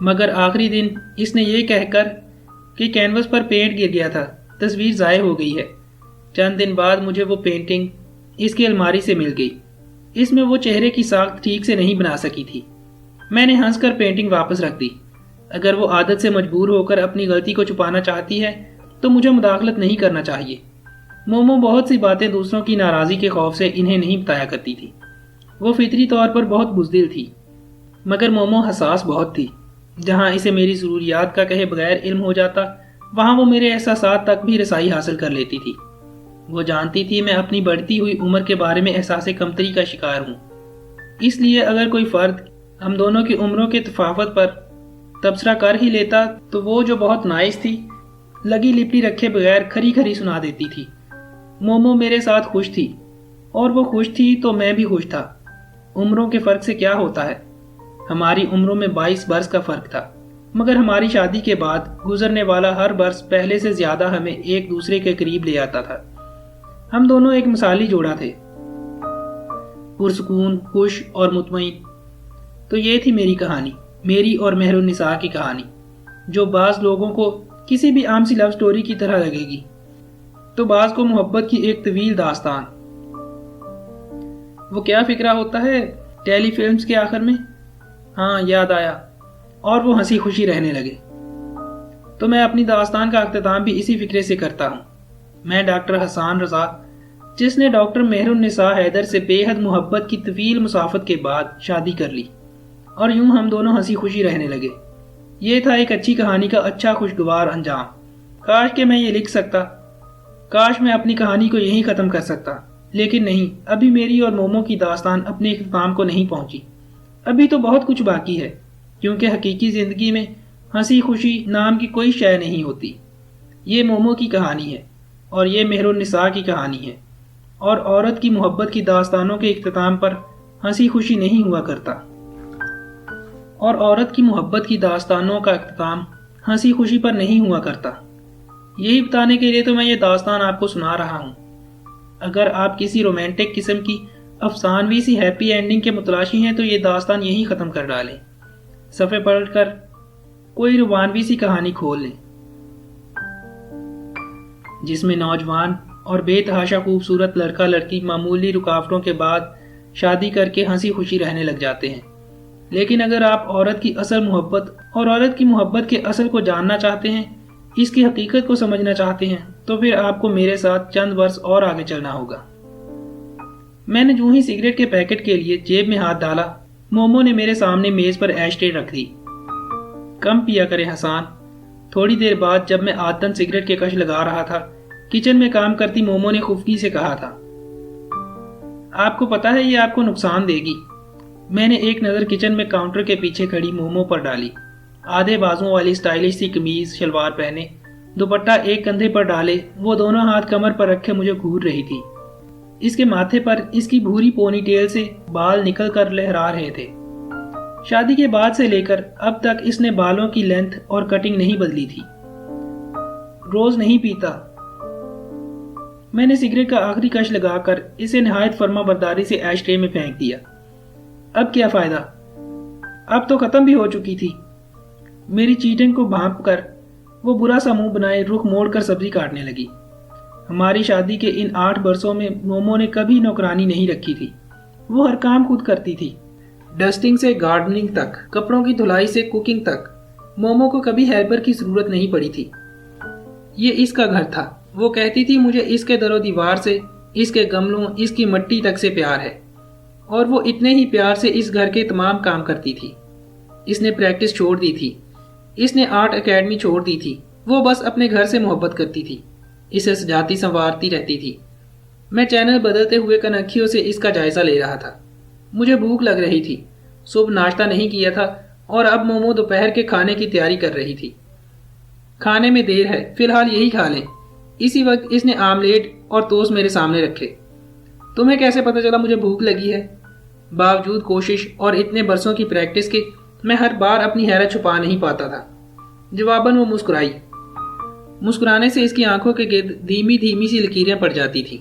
مگر آخری دن اس نے یہ کہہ کر کہ کینوس پر پینٹ گر گیا تھا تصویر ضائع ہو گئی ہے۔ چند دن بعد مجھے وہ پینٹنگ اس کی الماری سے مل گئی۔ اس میں وہ چہرے کی ساخت ٹھیک سے نہیں بنا سکی تھی۔ میں نے ہنس کر پینٹنگ واپس رکھ دی۔ اگر وہ عادت سے مجبور ہو کر اپنی غلطی کو چھپانا چاہتی ہے تو مجھے مداخلت نہیں کرنا چاہیے۔ مومو بہت سی باتیں دوسروں کی ناراضی کے خوف سے انہیں نہیں بتایا کرتی تھی۔ وہ فطری طور پر بہت بزدل تھی، مگر مومو حساس بہت تھی۔ جہاں اسے میری ضروریات کا کہے بغیر علم ہو جاتا، وہاں وہ میرے احساسات تک بھی رسائی حاصل کر لیتی تھی۔ وہ جانتی تھی میں اپنی بڑھتی ہوئی عمر کے بارے میں احساس کمتری کا شکار ہوں۔ اس لیے اگر کوئی فرد ہم دونوں کی عمروں کے تفاوت پر تبصرہ کر ہی لیتا تو وہ جو بہت نائس تھی، لگی لپٹی رکھے بغیر کھری کھری سنا دیتی تھی۔ مومو میرے ساتھ خوش تھی، اور وہ خوش تھی تو میں بھی خوش تھا۔ عمروں کے فرق سے کیا ہوتا ہے؟ ہماری عمروں میں 22 برس کا فرق تھا، مگر ہماری شادی کے بعد گزرنے والا ہر برس پہلے سے زیادہ ہمیں ایک دوسرے کے قریب لے آتا تھا۔ ہم دونوں ایک مثالی جوڑا تھے، پرسکون، خوش اور مطمئن۔ تو یہ تھی میری کہانی، میری اور مہر النساء کی کہانی، جو بعض لوگوں کو کسی بھی عام سی لو سٹوری کی طرح لگے گی، تو بعض کو محبت کی ایک طویل داستان۔ وہ کیا فکرہ ہوتا ہے ٹیلی فلمز کے آخر میں؟ ہاں، یاد آیا، اور وہ ہنسی خوشی رہنے لگے۔ تو میں اپنی داستان کا اختتام بھی اسی فکرے سے کرتا ہوں۔ میں ڈاکٹر حسان رضا، جس نے ڈاکٹر مہر النساء حیدر سے بے حد محبت کی طویل مسافت کے بعد شادی کر لی، اور یوں ہم دونوں ہنسی خوشی رہنے لگے۔ یہ تھا ایک اچھی کہانی کا اچھا خوشگوار انجام۔ کاش کہ میں یہ لکھ سکتا، کاش میں اپنی کہانی کو یہیں ختم کر سکتا، لیکن نہیں، ابھی میری اور مومو کی داستان اپنے اختتام کو نہیں پہنچی۔ ابھی تو بہت کچھ باقی ہے، کیونکہ حقیقی زندگی میں ہنسی خوشی نام کی کوئی شے نہیں ہوتی۔ یہ مومو کی کہانی ہے، اور یہ مہر النساء کی کہانی ہے، اور عورت کی محبت کی داستانوں کے اختتام پر ہنسی خوشی نہیں ہوا کرتا، اور عورت کی محبت کی داستانوں کا اختتام ہنسی خوشی پر نہیں ہوا کرتا۔ یہی بتانے کے لیے تو میں یہ داستان آپ کو سنا رہا ہوں۔ اگر آپ کسی رومانٹک قسم کی افسانوی سی ہیپی اینڈنگ کے متلاشی ہیں تو یہ داستان یہی ختم کر ڈالیں، صفحے پلٹ کر کوئی رومانوی سی کہانی کھول لیں جس میں نوجوان اور بے تحاشا خوبصورت لڑکا لڑکی معمولی رکاوٹوں کے بعد شادی کر کے ہنسی خوشی رہنے لگ جاتے ہیں۔ لیکن اگر آپ عورت کی اصل محبت اور عورت کی محبت کے اصل کو جاننا چاہتے ہیں، اس کی حقیقت کو سمجھنا چاہتے ہیں، تو پھر آپ کو میرے ساتھ چند برس اور آگے چلنا ہوگا۔ میں نے جو ہی سگریٹ کے پیکٹ کے لیے جیب میں ہاتھ ڈالا، مومو نے میرے سامنے میز پر ایش ٹرے رکھ دی۔ کم پیا کرے حسان۔ تھوڑی دیر بعد جب میں عادتاً سگریٹ کے کش لگا رہا تھا، کچن میں کام کرتی مومو نے خفگی سے کہا تھا، آپ کو پتا ہے یہ آپ کو نقصان دے گی۔ میں نے ایک نظر کچن میں کاؤنٹر کے پیچھے کھڑی مومو پر ڈالی۔ آدھے بازوں والی سٹائلش سی قمیض شلوار پہنے، دوپٹہ ایک کندھے پر ڈالے، وہ دونوں ہاتھ کمر پر رکھے مجھے گھور رہی تھی۔ اس کے ماتھے پر اس کی بھوری پونی ٹیل سے بال نکل کر لہرا رہے تھے۔ شادی کے بعد سے لے کر اب تک اس نے بالوں کی لینتھ اور کٹنگ نہیں بدلی تھی۔ روز نہیں پیتا۔ میں نے سگریٹ کا آخری کش لگا کر اسے نہایت فرما برداری سے ایش ٹرے میں پھینک دیا۔ اب کیا فائدہ؟ اب تو ختم بھی ہو چکی تھی۔ میری چیٹنگ کو بھانپ کر وہ برا سا منہ بنائے رخ موڑ کر سبزی کاٹنے لگی۔ ہماری شادی کے ان 8 برسوں میں مومو نے کبھی نوکرانی نہیں رکھی تھی۔ وہ ہر کام خود کرتی تھی، ڈسٹنگ سے گارڈننگ تک، کپڑوں کی دھلائی سے کوکنگ تک۔ مومو کو کبھی ہیلپر کی ضرورت نہیں پڑی تھی۔ یہ اس کا گھر تھا۔ وہ کہتی تھی مجھے اس کے در و دیوار سے، اس کے گملوں، اس کی مٹی تک سے پیار ہے، اور وہ اتنے ہی پیار سے اس گھر کے تمام کام کرتی تھی۔ اس نے پریکٹس چھوڑ دی تھی، اس نے آرٹ اکیڈمی چھوڑ دی تھی۔ وہ بس اپنے گھر سے محبت کرتی تھی، اسے سجاتی سنوارتی رہتی تھی۔ میں چینل بدلتے ہوئے کنکھیوں سے اس کا جائزہ لے رہا تھا۔ مجھے بھوک لگ رہی تھی، صبح ناشتہ نہیں کیا تھا، اور اب مومو دوپہر کے کھانے کی تیاری کر رہی تھی۔ کھانے میں دیر ہے، فی الحال یہی کھا لیں۔ اسی وقت اس نے آملیٹ اور ٹوسٹ میرے سامنے رکھے۔ تمہیں کیسے پتہ چلا مجھے بھوک لگی ہے؟ باوجود کوشش اور اتنے برسوں کی پریکٹس کے میں ہر بار اپنی حیرت چھپا نہیں پاتا تھا۔ جواباً وہ مسکرائی۔ مسکرانے سے اس کی آنکھوں کے گرد دھیمی دھیمی سی لکیریں پڑ جاتی تھیں۔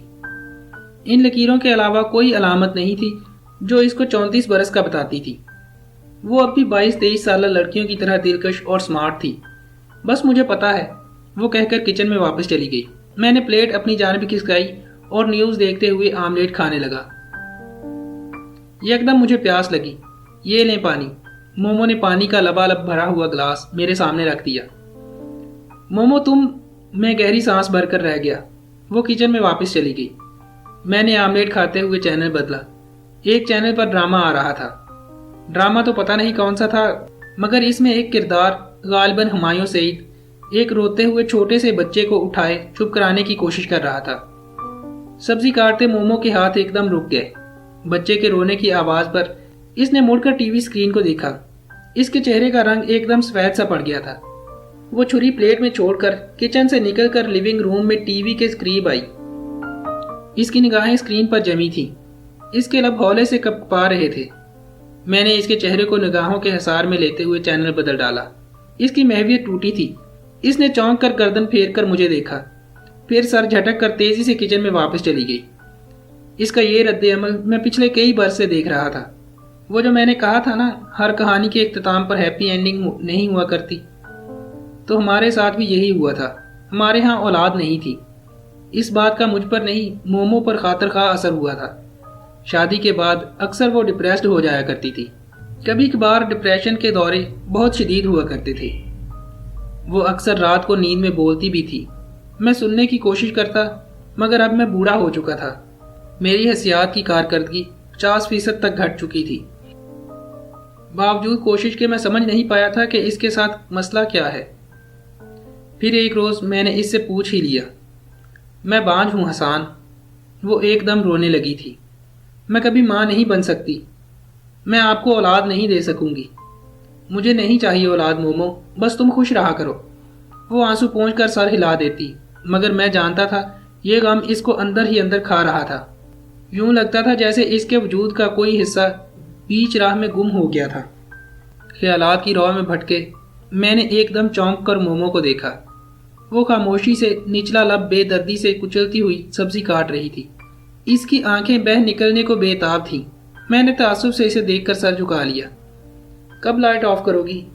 ان لکیروں کے علاوہ کوئی علامت نہیں تھی جو اس کو 34 برس کا بتاتی تھی۔ وہ اب بھی 22-23 سالہ لڑکیوں کی طرح دلکش اور سمارٹ تھی۔ بس مجھے پتا ہے، وہ کہہ کر کچن میں واپس چلی گئی۔ میں نے پلیٹ اپنی جانب کھسکائی اور نیوز دیکھتے ہوئے آملیٹ کھانے لگا۔ یکدم مجھے پیاس لگی۔ یہ لیں پانی۔ مومو نے پانی کا لبالب بھرا ہوا گلاس میرے سامنے رکھ دیا۔ مومو تم، میں گہری سانس بھر کر رہ گیا۔ وہ کچن میں واپس چلی گئی۔ میں نے آملیٹ کھاتے ہوئے چینل بدلا۔ ایک چینل پر ڈرامہ آ رہا تھا۔ ڈرامہ تو پتہ نہیں کون سا تھا، مگر اس میں ایک کردار، غالباً ہمایوں سعید، ایک روتے ہوئے چھوٹے سے بچے کو اٹھائے چپ کرانے کی کوشش کر رہا تھا۔ سبزی کاٹتے مومو کے ہاتھ ایک دم رک گئے۔ بچے کے رونے کی آواز پر اس نے مڑ کر ٹی وی اسکرین کو دیکھا۔ اس کے چہرے کا رنگ ایک دم سفید سا پڑ گیا تھا۔ وہ چھری پلیٹ میں چھوڑ کر کچن سے نکل کر لیونگ روم میں ٹی وی کے قریب آئی۔ اس کی نگاہیں اسکرین پر جمی تھیں۔ اس کے لب ہولے سے کپکپا رہے تھے۔ میں نے اس کے چہرے کو نگاہوں کے حصار میں لیتے ہوئے چینل بدل ڈالا۔ اس کی محویت ٹوٹی تھی۔ اس نے چونک کر گردن پھیر کر مجھے دیکھا، پھر سر جھٹک کر تیزی سے کچن میں واپس چلی گئی۔ اس کا یہ رد عمل میں پچھلے کئی برس سے دیکھ رہا تھا۔ وہ جو میں نے کہا تھا نا، ہر کہانی کے اختتام پر ہیپی اینڈنگ نہیں ہوا کرتی، تو ہمارے ساتھ بھی یہی ہوا تھا۔ ہمارے ہاں اولاد نہیں تھی۔ اس بات کا مجھ پر نہیں، مومو پر خاطر خواہ اثر ہوا تھا۔ شادی کے بعد اکثر وہ ڈپریسڈ ہو جایا کرتی تھی۔ کبھی کبھار ڈپریشن کے دورے بہت شدید ہوا کرتے تھے۔ وہ اکثر رات کو نیند میں بولتی بھی تھی۔ میں سننے کی کوشش کرتا، مگر اب میں بوڑھا ہو چکا تھا۔ میری حسیات کی کارکردگی 50% تک گھٹ چکی تھی۔ باوجود کوشش کے میں سمجھ نہیں پایا تھا کہ اس کے ساتھ مسئلہ کیا ہے۔ پھر ایک روز میں نے اس سے پوچھ ہی لیا، میں بانجھ ہوں حسان۔ وہ ایک دم رونے لگی تھی۔ میں کبھی ماں نہیں بن سکتی۔ میں آپ کو اولاد نہیں دے سکوں گی۔ مجھے نہیں چاہیے اولاد مومو، بس تم خوش رہا کرو۔ وہ آنسو پونچھ کر سر ہلا دیتی، مگر میں جانتا تھا یہ غم اس کو اندر ہی اندر کھا رہا تھا۔ یوں لگتا تھا جیسے اس کے وجود کا کوئی حصہ بیچ راہ میں گم ہو گیا تھا۔ خیالات کی رو میں بھٹکے میں نے ایک دم چونک کر مومو کو دیکھا۔ وہ خاموشی سے نچلا لب بے دردی سے کچلتی ہوئی سبزی کاٹ رہی تھی۔ اس کی آنکھیں بہہ نکلنے کو بے تاب تھیں۔ میں نے تعصب سے اسے دیکھ کر سر جھکا لیا۔ کب لائٹ آف کرو گی؟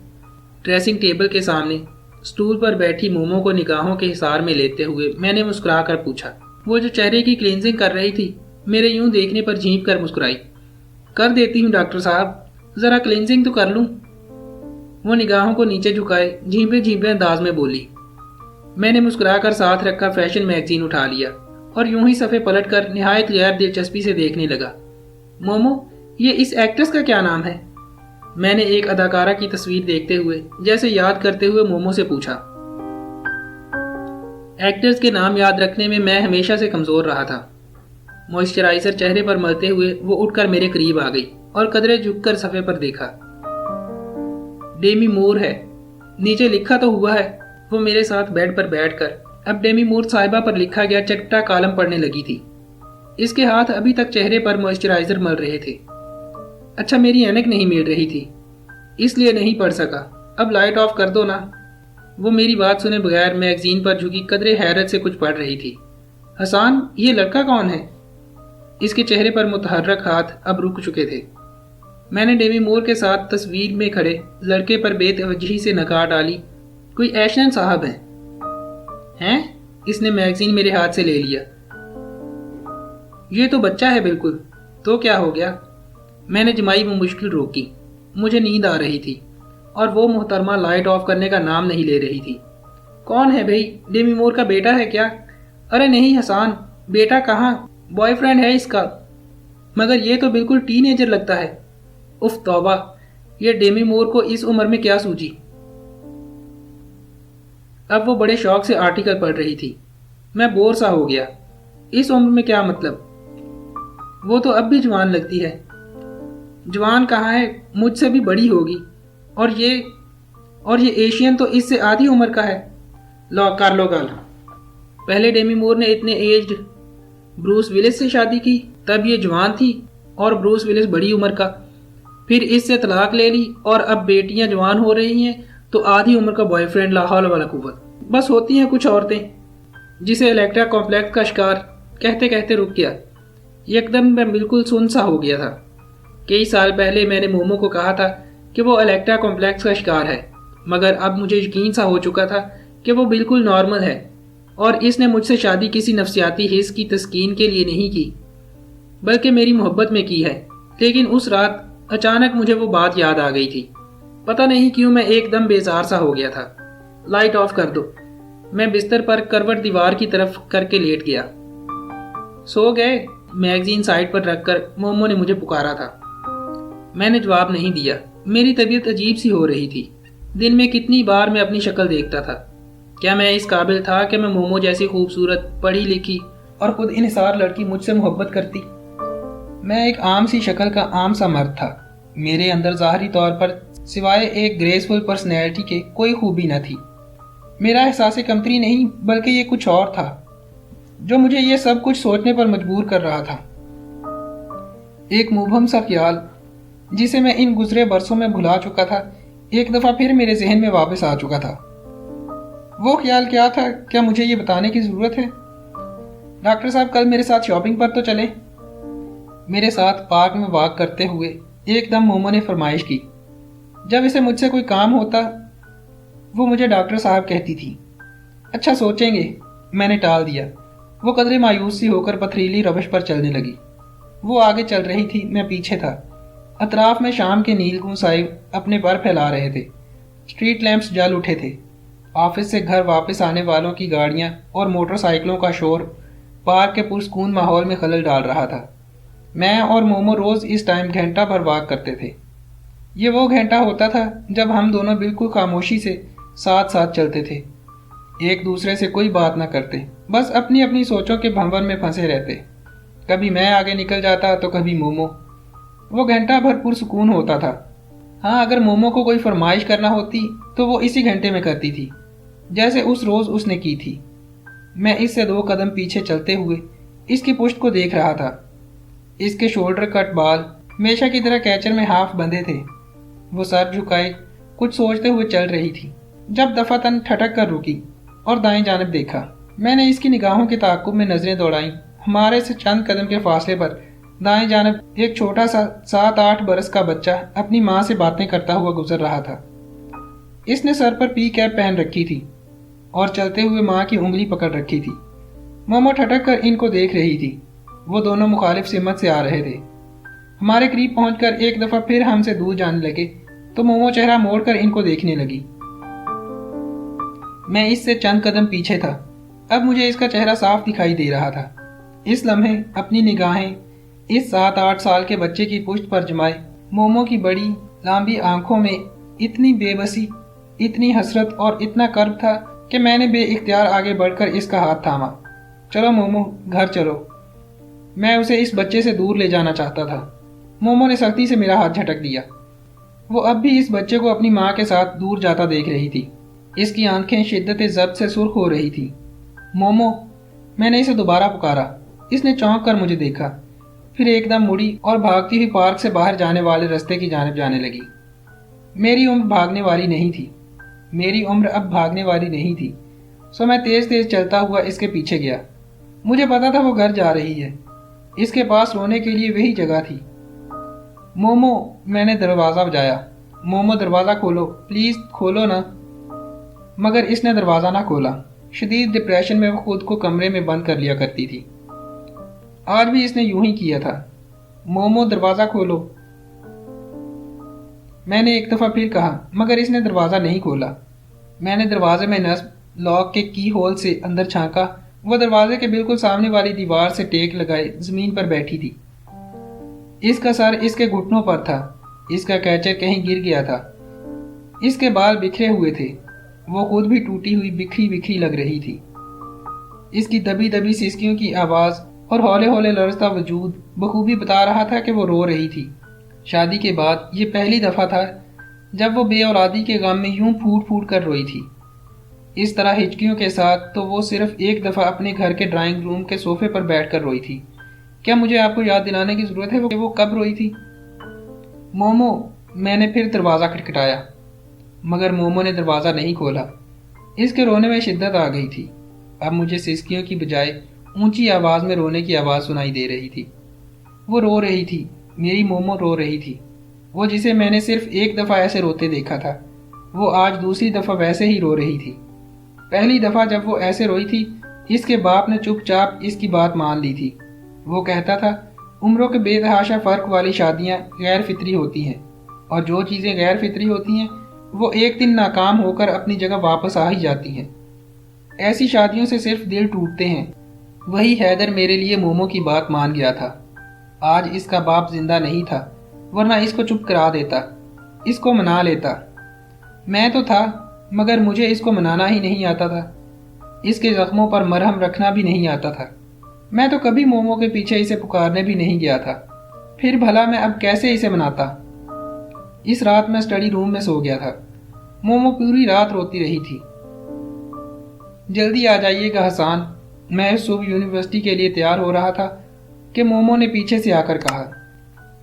ڈریسنگ ٹیبل کے سامنے اسٹول پر بیٹھی مومو کو نگاہوں کے حصار میں لیتے ہوئے میں نے مسکرا کر پوچھا۔ وہ جو چہرے کی کلینزنگ کر رہی تھی، میرے یوں دیکھنے پر جھینپ کر مسکرائی۔ کر دیتی ہوں ڈاکٹر صاحب، ذرا کلینزنگ تو کر لوں۔ وہ نگاہوں کو نیچے جھکائے جھیمپے جھیمپے انداز میں بولی۔ میں نے مسکرا کر ساتھ رکھا فیشن میگزین اٹھا لیا اور یوں ہی صفحے پلٹ کر نہایت غیر دلچسپی سے دیکھنے لگا۔ مومو، یہ اس ایکٹریس کا کیا نام ہے؟ میں نے ایک اداکارہ کی تصویر دیکھتے ہوئے جیسے یاد کرتے ہوئے مومو سے پوچھا۔ ایکٹرز کے نام یاد رکھنے میں ہمیشہ سے کمزور رہا تھا۔ موئسچرائزر چہرے پر ملتے ہوئے وہ اٹھ کر میرے قریب آ گئی اور قدرے جھک کر صفحے پر دیکھا۔ ڈیمی مور ہے، نیچے لکھا تو ہوا ہے۔ وہ میرے ساتھ بیڈ پر بیٹھ کر اب ڈیمی مور صاحبہ پر لکھا گیا چٹپٹا کالم پڑھنے لگی تھی۔ اس کے ہاتھ ابھی تک چہرے پر موئسچرائزر مل رہے تھے۔ اچھا، میری اینک نہیں مل رہی تھی، اس لیے نہیں پڑھ سکا۔ اب لائٹ آف کر دو نا۔ وہ میری بات سنے بغیر میگزین پر جھکی قدرے حیرت سے کچھ پڑھ رہی تھی۔ حسان، یہ لڑکا کون ہے؟ اس کے چہرے پر متحرک ہاتھ اب رک چکے تھے۔ میں نے ڈیمی مور کے ساتھ تصویر میں کھڑے لڑکے پر بے توجہی سے نگاہ ڈالی۔ کوئی ایشین صاحب ہیں؟ اس نے میگزین میرے ہاتھ سے لے لیا۔ یہ تو بچہ ہے بالکل، تو کیا ہو گیا؟ میں نے جمائی وہ مشکل روکی۔ مجھے نیند آ رہی تھی اور وہ محترمہ لائٹ آف کرنے کا نام نہیں لے رہی تھی۔ کون ہے بھئی؟ ڈیمی مور کا بیٹا ہے کیا؟ ارے نہیں حسان، بیٹا کہاں، بوائے فرینڈ ہے اس کا، مگر یہ تو بالکل ٹین ایجر لگتا ہے۔ اف توبہ، یہ ڈیمی مور کو اس عمر میں کیا سوجی؟ اب وہ بڑے شوق سے آرٹیکل پڑھ رہی تھی۔ میں بور سا ہو گیا۔ اس عمر میں کیا مطلب؟ وہ تو اب بھی جوان لگتی ہے۔ جوان کہاں ہے، مجھ سے بھی بڑی ہوگی، اور یہ ایشین تو اس سے آدھی عمر کا ہے۔ لو کر لو گل۔ پہلے ڈیمی مور نے اتنے ایجڈ بروس ولس سے شادی کی، تب یہ جوان تھی اور بروس ولس بڑی عمر کا، پھر اس سے طلاق لے لی اور اب بیٹیاں جوان ہو رہی ہیں تو آدھی عمر کا بوائے فرینڈ، لا حول ولا قوت۔ بس ہوتی ہیں کچھ عورتیں۔ جسے الیکٹرا کمپلیکس کا شکار کہتے کہتے رک گیا۔ یکدم میں بالکل سن سا ہو گیا تھا۔ کئی سال پہلے میں نے مومو کو کہا تھا کہ وہ الیکٹرا کمپلیکس کا شکار ہے، مگر اب مجھے یقین سا ہو چکا تھا کہ وہ بالکل نارمل ہے اور اس نے مجھ سے شادی کسی نفسیاتی حس کی تسکین کے لیے نہیں کی بلکہ میری محبت میں کی ہے۔ لیکن اس رات اچانک مجھے وہ بات یاد آ گئی تھی۔ پتہ نہیں کیوں میں ایک دم بیزار سا ہو گیا تھا۔ لائٹ آف کر دو۔ میں بستر پر کروٹ دیوار کی طرف کر کے لیٹ گیا۔ سو گئے؟ میگزین سائڈ پر رکھ کر مومو نے مجھے پکارا تھا۔ میں نے جواب نہیں دیا۔ میری طبیعت عجیب سی ہو رہی تھی۔ دن میں کتنی بار میں اپنی شکل دیکھتا تھا۔ کیا میں اس قابل تھا کہ میں مومو جیسی خوبصورت، پڑھی لکھی اور خود انحصار لڑکی مجھ سے محبت کرتی؟ میں ایک عام سی شکل کا عام سا مرد تھا۔ میرے اندر ظاہری طور پر سوائے ایک گریسفل پرسنالٹی کے کوئی خوبی نہ تھی۔ میرا احساس کمتری نہیں بلکہ یہ کچھ اور تھا جو مجھے یہ سب کچھ سوچنے پر مجبور کر رہا تھا۔ ایک مبہم سا خیال جسے میں ان گزرے برسوں میں بھلا چکا تھا ایک دفعہ پھر میرے ذہن میں واپس آ چکا تھا۔ وہ خیال کیا تھا؟ کیا مجھے یہ بتانے کی ضرورت ہے؟ ڈاکٹر صاحب کل میرے ساتھ شاپنگ پر تو چلیں؟ میرے ساتھ پارک میں واک کرتے ہوئے ایک دم مومو نے فرمائش کی۔ جب اسے مجھ سے کوئی کام ہوتا وہ مجھے ڈاکٹر صاحب کہتی تھی۔ اچھا سوچیں گے، میں نے ٹال دیا۔ وہ قدرے مایوس سی ہو کر پتھریلی روش پر چلنے لگی۔ وہ آگے چل رہی تھی، میں پیچھے تھا۔ اطراف میں شام کے نیل گوں صاحب اپنے پر پھیلا رہے تھے۔ اسٹریٹ لیمپس جل اٹھے تھے۔ آفس سے گھر واپس آنے والوں کی گاڑیاں اور موٹر سائیکلوں کا شور پارک کے پرسکون ماحول میں خلل ڈال رہا تھا۔ میں اور مومو روز اس ٹائم گھنٹہ بھر واک کرتے تھے۔ یہ وہ گھنٹہ ہوتا تھا جب ہم دونوں بالکل خاموشی سے ساتھ ساتھ چلتے تھے، ایک دوسرے سے کوئی بات نہ کرتے، بس اپنی اپنی سوچوں کے بھنور میں پھنسے رہتے۔ کبھی میں آگے نکل جاتا تو کبھی مومو۔ وہ گھنٹہ بھر پرسکون ہوتا تھا۔ ہاں، اگر مومو کو کوئی فرمائش کرنا ہوتی تو وہ اسی گھنٹے میں کرتی تھی، جیسے اس روز اس نے کی تھی۔ میں اس سے 2 قدم پیچھے چلتے ہوئے اس کی پشت کو دیکھ رہا تھا۔ اس کے شولڈر کٹ بال ہمیشہ کی طرح کیچر میں ہاف بندھے تھے۔ وہ سر جھکائے کچھ سوچتے ہوئے چل رہی تھی، جب دفعتاً ٹھٹک کر رکی اور دائیں جانب دیکھا۔ میں نے اس کی نگاہوں کے تعاقب میں نظریں دوڑائیں۔ ہمارے سے چند قدم کے فاصلے پر دائیں جانب ایک چھوٹا سا 7-8 برس کا بچہ اپنی ماں سے باتیں کرتا ہوا گزر رہا تھا۔ اس نے سر پر پی کیپ پہن رکھی تھی اور چلتے ہوئے ماں کی انگلی پکڑ رکھی تھی۔ مومو ٹھٹک کر ان کو دیکھ رہی تھی۔ وہ دونوں مخالف سمت سے آ رہے تھے۔ ہمارے قریب پہنچ کر ایک دفعہ پھر ہم سے دور جانے لگے تو مومو چہرہ موڑ کر ان کو دیکھنے لگی۔ میں اس سے چند قدم پیچھے تھا۔ اب مجھے اس کا چہرہ صاف دکھائی دے رہا تھا۔ اس لمحے اپنی نگاہیں اس 7-8 سال کے بچے کی پشت پر جمائے مومو کی بڑی لامبی آنکھوں میں اتنی بے بسی، اتنی حسرت اور اتنا کرب تھا کہ میں نے بے اختیار آگے بڑھ کر اس کا ہاتھ تھاما۔ چلو مومو، گھر چلو۔ میں اسے اس بچے سے دور لے جانا چاہتا تھا۔ مومو نے سختی سے میرا ہاتھ جھٹک دیا۔ وہ اب بھی اس بچے کو اپنی ماں کے ساتھ دور جاتا دیکھ رہی تھی۔ اس کی آنکھیں شدت ضبط سے سرخ ہو رہی تھی۔ مومو، میں نے اسے دوبارہ پکارا۔ اس نے چونک کر مجھے دیکھا، پھر ایک دم مڑی اور بھاگتی ہوئی پارک سے باہر جانے والے رستے کی جانب جانے لگی۔ میری عمر بھاگنے والی نہیں تھی۔ میری عمر اب بھاگنے والی نہیں تھی، سو میں تیز تیز چلتا ہوا اس کے پیچھے گیا۔ مجھے پتا تھا وہ گھر جا رہی ہے۔ اس کے پاس رونے کے لیے وہی جگہ تھی۔ مومو، میں نے دروازہ بجایا۔ مومو، دروازہ کھولو، پلیز کھولو نا۔ مگر اس نے دروازہ نہ کھولا۔ شدید ڈپریشن میں وہ خود کو کمرے میں بند کر لیا کرتی تھی۔ آج بھی اس نے یوں ہی کیا تھا۔ مومو، دروازہ کھولو، میں نے ایک دفعہ پھر کہا، مگر اس نے دروازہ نہیں کھولا۔ میں نے دروازے میں نصب لاک کے کی ہول سے اندر جھانکا۔ وہ دروازے کے بالکل سامنے والی دیوار سے ٹیک لگائے زمین پر بیٹھی تھی۔ اس کا سر اس کے گھٹنوں پر تھا۔ اس کا کیچر کہیں گر گیا تھا۔ اس کے بال بکھرے ہوئے تھے۔ وہ خود بھی ٹوٹی ہوئی بکھری بکھری لگ رہی تھی۔ اس کی دبی دبی سسکیوں کی آواز اور ہولے ہولے لرزتا وجود بخوبی بتا رہا تھا کہ وہ رو رہی تھی۔ شادی کے بعد یہ پہلی دفعہ تھا جب وہ بے اولادی کے غم میں یوں پھوٹ پھوٹ کر روئی تھی۔ اس طرح ہچکیوں کے ساتھ تو وہ صرف ایک دفعہ اپنے گھر کے ڈرائنگ روم کے صوفے پر بیٹھ کر روئی تھی۔ کیا مجھے آپ کو یاد دلانے کی ضرورت ہے کہ وہ کب روئی تھی؟ مومو، میں نے پھر دروازہ کھٹکھٹایا، مگر مومو نے دروازہ نہیں کھولا۔ اس کے رونے میں شدت آ گئی تھی۔ اب مجھے سسکیوں کی بجائے اونچی آواز میں رونے کی آواز سنائی دے رہی تھی۔ وہ رو رہی تھی، میری مومو رو رہی تھی۔ وہ جسے میں نے صرف ایک دفعہ ایسے روتے دیکھا تھا، وہ آج دوسری دفعہ ویسے ہی رو رہی تھی۔ پہلی دفعہ جب وہ ایسے روئی تھی، اس کے باپ نے چپ چاپ اس کی بات مان لی تھی۔ وہ کہتا تھا عمروں کے بے تحاشا فرق والی شادیاں غیر فطری ہوتی ہیں، اور جو چیزیں غیر فطری ہوتی ہیں وہ ایک دن ناکام ہو کر اپنی جگہ واپس آ ہی جاتی ہیں۔ ایسی شادیوں سے صرف دل ٹوٹتے ہیں۔ وہی حیدر میرے لیے مومو کی بات مان گیا تھا۔ آج اس کا باپ زندہ نہیں تھا، ورنہ اس کو چپ کرا دیتا، اس کو منا لیتا۔ میں تو تھا، مگر مجھے اس کو منانا ہی نہیں آتا تھا۔ اس کے زخموں پر مرہم رکھنا بھی نہیں آتا تھا۔ میں تو کبھی مومو کے پیچھے اسے پکارنے بھی نہیں گیا تھا۔ پھر بھلا میں اب کیسے اسے مناتا؟ اس رات میں اسٹڈی روم میں سو گیا تھا۔ مومو پوری رات روتی رہی تھی۔ جلدی آ جائیے گا حسان، میں صبح یونیورسٹی کے لیے تیار ہو رہا تھا کہ مومو نے پیچھے سے آ کر کہا۔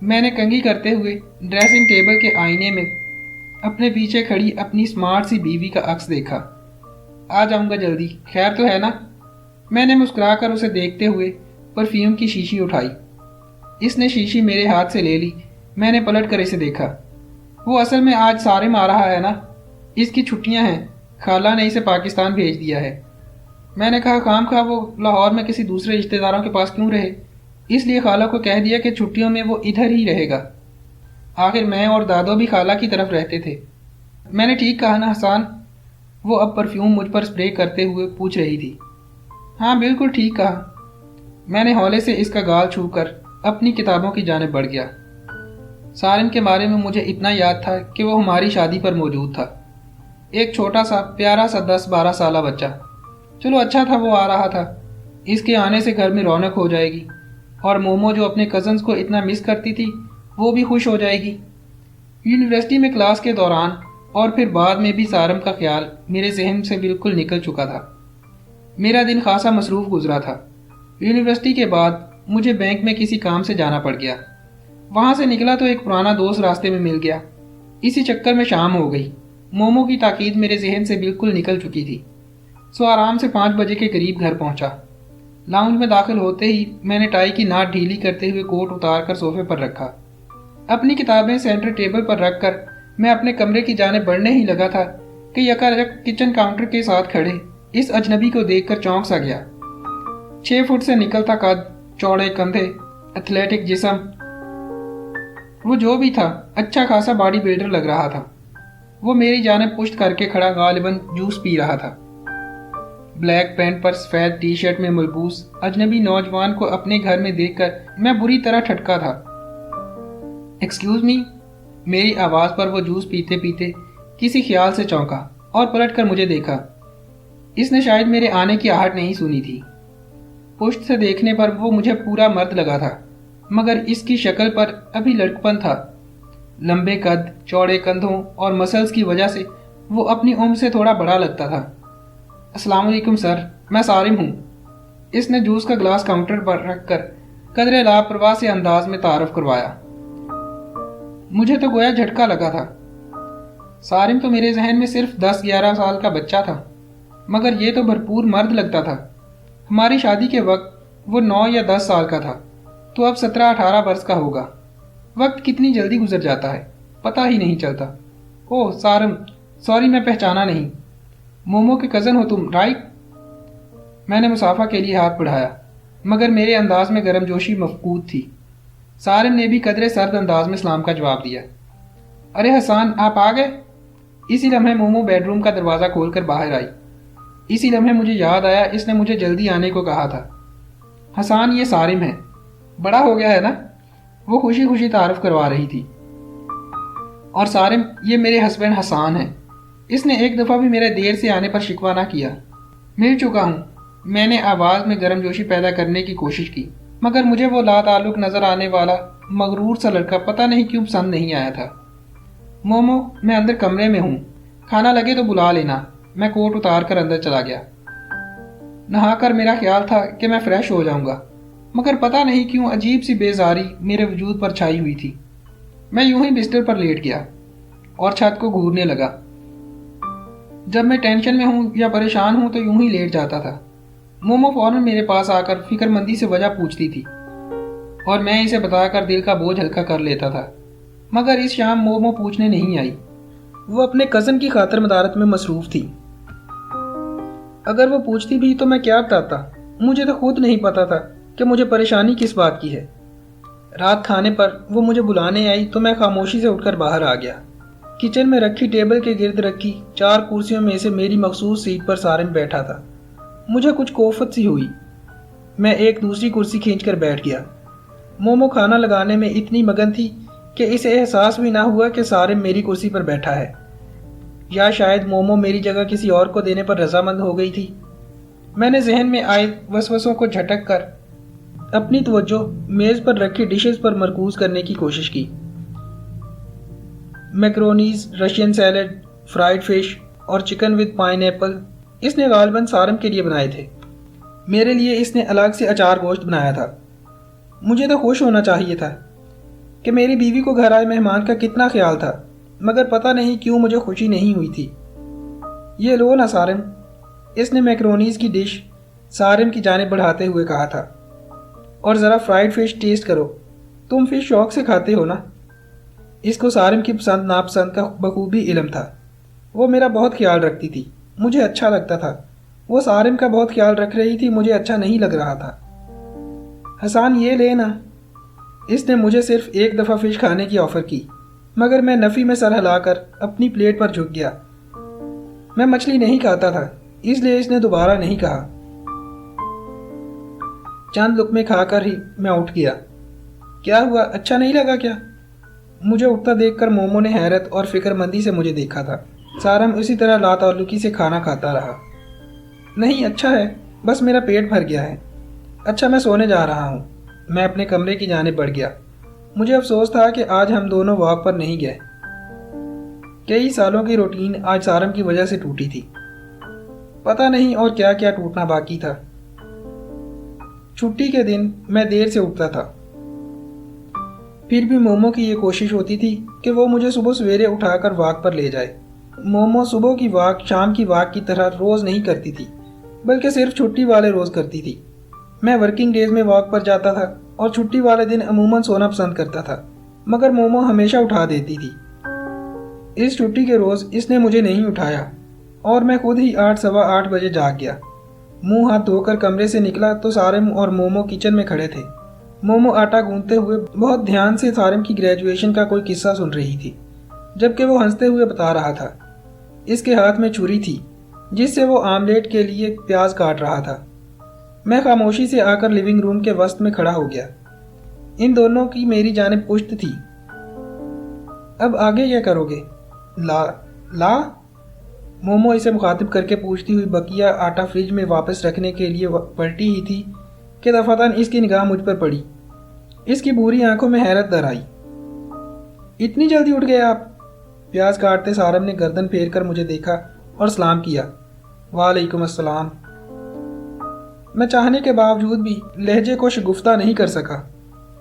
میں نے کنگھی کرتے ہوئے ڈریسنگ ٹیبل کے آئینے میں اپنے پیچھے کھڑی اپنی اسمارٹ سی بیوی کا عکس دیکھا۔ آ جاؤں گا جلدی، خیر تو ہے نا؟ میں نے مسکرا کر اسے دیکھتے ہوئے پرفیوم کی شیشی اٹھائی۔ اس نے شیشی میرے ہاتھ سے لے لی۔ میں نے پلٹ کر اسے دیکھا۔ وہ اصل میں آج سارم آ رہا ہے نا؟ اس کی چھٹیاں ہیں، خالہ نے اسے پاکستان بھیج دیا ہے۔ میں نے کہا خام خواہ وہ لاہور میں کسی دوسرے رشتہ داروں کے پاس کیوں رہے؟ اس لیے خالہ کو کہہ دیا کہ چھٹیوں میں وہ ادھر ہی رہے گا۔ آخر میں اور دادو بھی خالہ کی طرف رہتے تھے۔ میں نے ٹھیک کہا نا حسان؟ وہ اب پرفیوم مجھ پر اسپرے کرتے ہوئے پوچھ رہی تھی۔ ہاں بالکل ٹھیک کہا۔ میں نے ہولے سے اس کا گال چھو کر اپنی کتابوں کی جانب بڑھ گیا۔ سارم کے بارے میں مجھے اتنا یاد تھا کہ وہ ہماری شادی پر موجود تھا۔ ایک چھوٹا سا پیارا سا 10-12 سالہ بچہ۔ چلو اچھا تھا وہ آ رہا تھا، اس کے آنے سے گھر میں رونق ہو جائے گی، اور مومو جو اپنے کزنز کو اتنا مس کرتی تھی وہ بھی خوش ہو جائے گی۔ یونیورسٹی میں کلاس کے دوران اور پھر بعد میں بھی سارم کا خیال میرے ذہن سے بالکل نکل چکا تھا۔ میرا دن خاصا مصروف گزرا تھا۔ یونیورسٹی کے بعد مجھے بینک میں کسی کام سے جانا پڑ گیا۔ وہاں سے نکلا تو ایک پرانا دوست راستے میں مل گیا۔ اسی چکر میں شام ہو گئی۔ مومو کی تاکید میرے ذہن سے بالکل نکل چکی تھی، سو آرام سے 5 بجے کے قریب گھر پہنچا۔ لاؤنج میں داخل ہوتے ہی میں نے ٹائی کی ناٹ ڈھیلی کرتے ہوئے کوٹ اتار کر صوفے پر رکھا۔ اپنی کتابیں سینٹر ٹیبل پر رکھ کر میں اپنے کمرے کی جانب بڑھنے ہی لگا تھا کہ یکایک کچن کاؤنٹر کے ساتھ کھڑے اس اجنبی کو دیکھ کر چونک سا گیا۔ 6 فٹ سے نکلتا قد، چوڑے کندھے، ایتھلیٹک جسم، وہ جو بھی تھا اچھا خاصا باڈی بلڈر لگ رہا تھا۔ وہ میری جانب پشت کر کے کھڑا غالباً جوس پی رہا تھا۔ بلیک پینٹ پر سفید ٹی شرٹ میں ملبوس اجنبی نوجوان کو اپنے گھر میں دیکھ کر میں بری طرح ٹھٹکا تھا۔ ایکسکیوز می، میری آواز پر وہ جوس پیتے پیتے کسی خیال سے چونکا اور پلٹ کر مجھے دیکھا۔ اس نے شاید میرے آنے کی آہٹ نہیں سنی تھی۔ پشت سے دیکھنے پر وہ مجھے پورا مرد لگا تھا، مگر اس کی شکل پر ابھی لڑکپن تھا۔ لمبے قد، چوڑے کندھوں اور مسلز کی وجہ سے وہ اپنی عمر سے تھوڑا بڑا لگتا تھا۔ السلام علیکم سر، میں سارم ہوں۔ اس نے جوس کا گلاس کاؤنٹر پر رکھ کر قدرے لاپرواہ سے انداز میں تعارف کروایا۔ مجھے تو گویا جھٹکا لگا تھا۔ سارم تو میرے ذہن میں صرف 10-11 سال کا بچہ تھا، مگر یہ تو بھرپور مرد لگتا تھا۔ ہماری شادی کے وقت وہ 9 یا 10 سال کا تھا، تو اب 17-18 برس کا ہوگا۔ وقت کتنی جلدی گزر جاتا ہے، پتہ ہی نہیں چلتا۔ اوہ سارم، سوری میں پہچانا نہیں۔ مومو کے کزن ہو تم، رائٹ؟ میں نے مسافہ کے لیے ہاتھ بڑھایا، مگر میرے انداز میں گرم جوشی مفقود تھی۔ سارم نے بھی قدرے سرد انداز میں سلام کا جواب دیا۔ ارے حسان، آپ آ گئے؟ اسی لمحے مومو بیڈ روم کا دروازہ کھول کر باہر آئی۔ اسی لمحے مجھے یاد آیا اس نے مجھے جلدی آنے کو کہا تھا۔ حسان، یہ سارم ہے، بڑا ہو گیا ہے نا؟ وہ خوشی خوشی تعارف کروا رہی تھی۔ اور سارم، یہ میرے ہسبینڈ حسان ہیں۔ اس نے ایک دفعہ بھی میرے دیر سے آنے پر شکوہ نہ کیا۔ مل چکا ہوں۔ میں نے آواز میں گرم جوشی پیدا کرنے کی کوشش کی، مگر مجھے وہ لا تعلق نظر آنے والا مغرور سا لڑکا پتہ نہیں کیوں پسند نہیں آیا تھا۔ مومو، میں اندر کمرے میں ہوں، کھانا لگے تو بلا لینا۔ میں کوٹ اتار کر اندر چلا گیا۔ نہا کر میرا خیال تھا کہ میں فریش ہو جاؤں گا، مگر پتہ نہیں کیوں عجیب سی بیزاری میرے وجود پر چھائی ہوئی تھی۔ میں یوں ہی بستر پر لیٹ گیا اور چھت کو گھورنے لگا۔ جب میں ٹینشن میں ہوں یا پریشان ہوں تو یوں ہی لیٹ جاتا تھا۔ مومو فوراً میرے پاس آ کر فکر مندی سے وجہ پوچھتی تھی، اور میں اسے بتا کر دل کا بوجھ ہلکا کر لیتا تھا۔ مگر اس شام مومو پوچھنے نہیں آئی۔ وہ اپنے کزن کی خاطر مدارت میں مصروف تھی۔ اگر وہ پوچھتی بھی تو میں کیا بتاتا؟ مجھے تو خود نہیں پتا تھا کہ مجھے پریشانی کس بات کی ہے۔ رات کھانے پر وہ مجھے بلانے آئی تو میں خاموشی سے اٹھ کر باہر آ گیا۔ کچن میں رکھی ٹیبل کے گرد رکھی 4 کرسیوں میں سے میری مخصوص سیٹ پر سارم بیٹھا تھا۔ مجھے کچھ کوفت سی ہوئی۔ میں ایک دوسری کرسی کھینچ کر بیٹھ گیا۔ مومو کھانا لگانے میں اتنی مگن تھی کہ اسے احساس بھی نہ ہوا کہ سارم میری کرسی پر بیٹھا ہے، یا شاید مومو میری جگہ کسی اور کو دینے پر رضامند ہو گئی تھی۔ میں نے ذہن میں آئے وسوسوں کو جھٹک کر اپنی توجہ میز پر رکھی ڈشز پر مرکوز کرنے کی کوشش کی۔ میکرونیز، رشین سیلڈ، فرائیڈ فش اور چکن ود پائن ایپل اس نے غالباً سارم کے لیے بنائے تھے۔ میرے لیے اس نے الگ سے اچار گوشت بنایا تھا۔ مجھے تو خوش ہونا چاہیے تھا کہ میری بیوی کو گھر آئے مہمان کا کتنا خیال تھا، مگر پتہ نہیں کیوں مجھے خوشی نہیں ہوئی تھی۔ یہ لو نا سارم، اس نے میکرونیز کی ڈش سارم کی جانب بڑھاتے ہوئے کہا تھا، اور ذرا فرائیڈ فش ٹیسٹ کرو، تم فش شوق سے کھاتے ہو نا۔ اس کو سارم کی پسند ناپسند کا بخوبی علم تھا۔ وہ میرا بہت خیال رکھتی تھی، مجھے اچھا لگتا تھا۔ وہ سارم کا بہت خیال رکھ رہی تھی، مجھے اچھا نہیں لگ رہا تھا۔ حسان یہ لے نا۔ اس نے مجھے صرف ایک دفعہ فش کھانے کی آفر کی، مگر میں نفی میں سر ہلا کر اپنی پلیٹ پر جھک گیا۔ میں مچھلی نہیں کھاتا تھا، اس لیے اس نے دوبارہ نہیں کہا۔ چند لقمے کھا کر ہی میں اٹھ گیا۔ کیا ہوا، اچھا نہیں لگا کیا؟ مجھے اٹھتا دیکھ کر مومو نے حیرت اور فکر مندی سے مجھے دیکھا تھا۔ سارم اسی طرح لا تعلقی سے کھانا کھاتا رہا۔ نہیں، اچھا ہے، بس میرا پیٹ بھر گیا ہے۔ اچھا، میں سونے جا رہا ہوں۔ میں اپنے کمرے کی جانب بڑھ گیا۔ مجھے افسوس تھا کہ آج ہم دونوں واک پر نہیں گئے۔ کئی سالوں کی روٹین آج سارم کی وجہ سے ٹوٹی تھی۔ پتہ نہیں اور کیا کیا ٹوٹنا باقی تھا۔ چھٹی کے دن میں دیر سے اٹھتا تھا، پھر بھی مومو کی یہ کوشش ہوتی تھی کہ وہ مجھے صبح سویرے اٹھا کر واک پر لے جائے۔ مومو صبح کی واک شام کی واک کی طرح روز نہیں کرتی تھی، بلکہ صرف چھٹی والے روز کرتی تھی۔ میں ورکنگ ڈیز میں واک پر جاتا تھا اور چھٹی والے دن عموماً سونا پسند کرتا تھا، مگر مومو ہمیشہ اٹھا دیتی تھی۔ اس چھٹی کے روز اس نے مجھے نہیں اٹھایا اور میں خود ہی 8 سوا 8 بجے جاگ گیا۔ منہ ہاتھ دھو کر کمرے سے نکلا تو سارم اور مومو کچن میں کھڑے تھے۔ مومو آٹا گوندتے ہوئے بہت دھیان سے سارم کی گریجویشن کا کوئی قصہ سن رہی تھی، جبکہ وہ ہنستے ہوئے بتا رہا تھا۔ اس کے ہاتھ میں چھری تھی جس سے وہ آملیٹ کے لیے پیاز کاٹ رہا تھا۔ میں خاموشی سے آ کر لیونگ روم کے وسط میں کھڑا ہو گیا۔ ان دونوں کی میری جانب پشت تھی۔ اب آگے کیا کرو گے؟ لا مومو اسے مخاطب کر کے پوچھتی ہوئی بقیہ آٹا فریج میں واپس رکھنے کے لیے پلٹی ہی تھی کہ دفعتاً اس کی نگاہ مجھ پر پڑی۔ اس کی بوری آنکھوں میں حیرت در آئی۔ اتنی جلدی اٹھ گئے آپ؟ پیاز کاٹتے سارم نے گردن پھیر کر مجھے دیکھا اور سلام کیا۔ وعلیکم السلام۔ میں چاہنے کے باوجود بھی لہجے کو شگفتہ نہیں کر سکا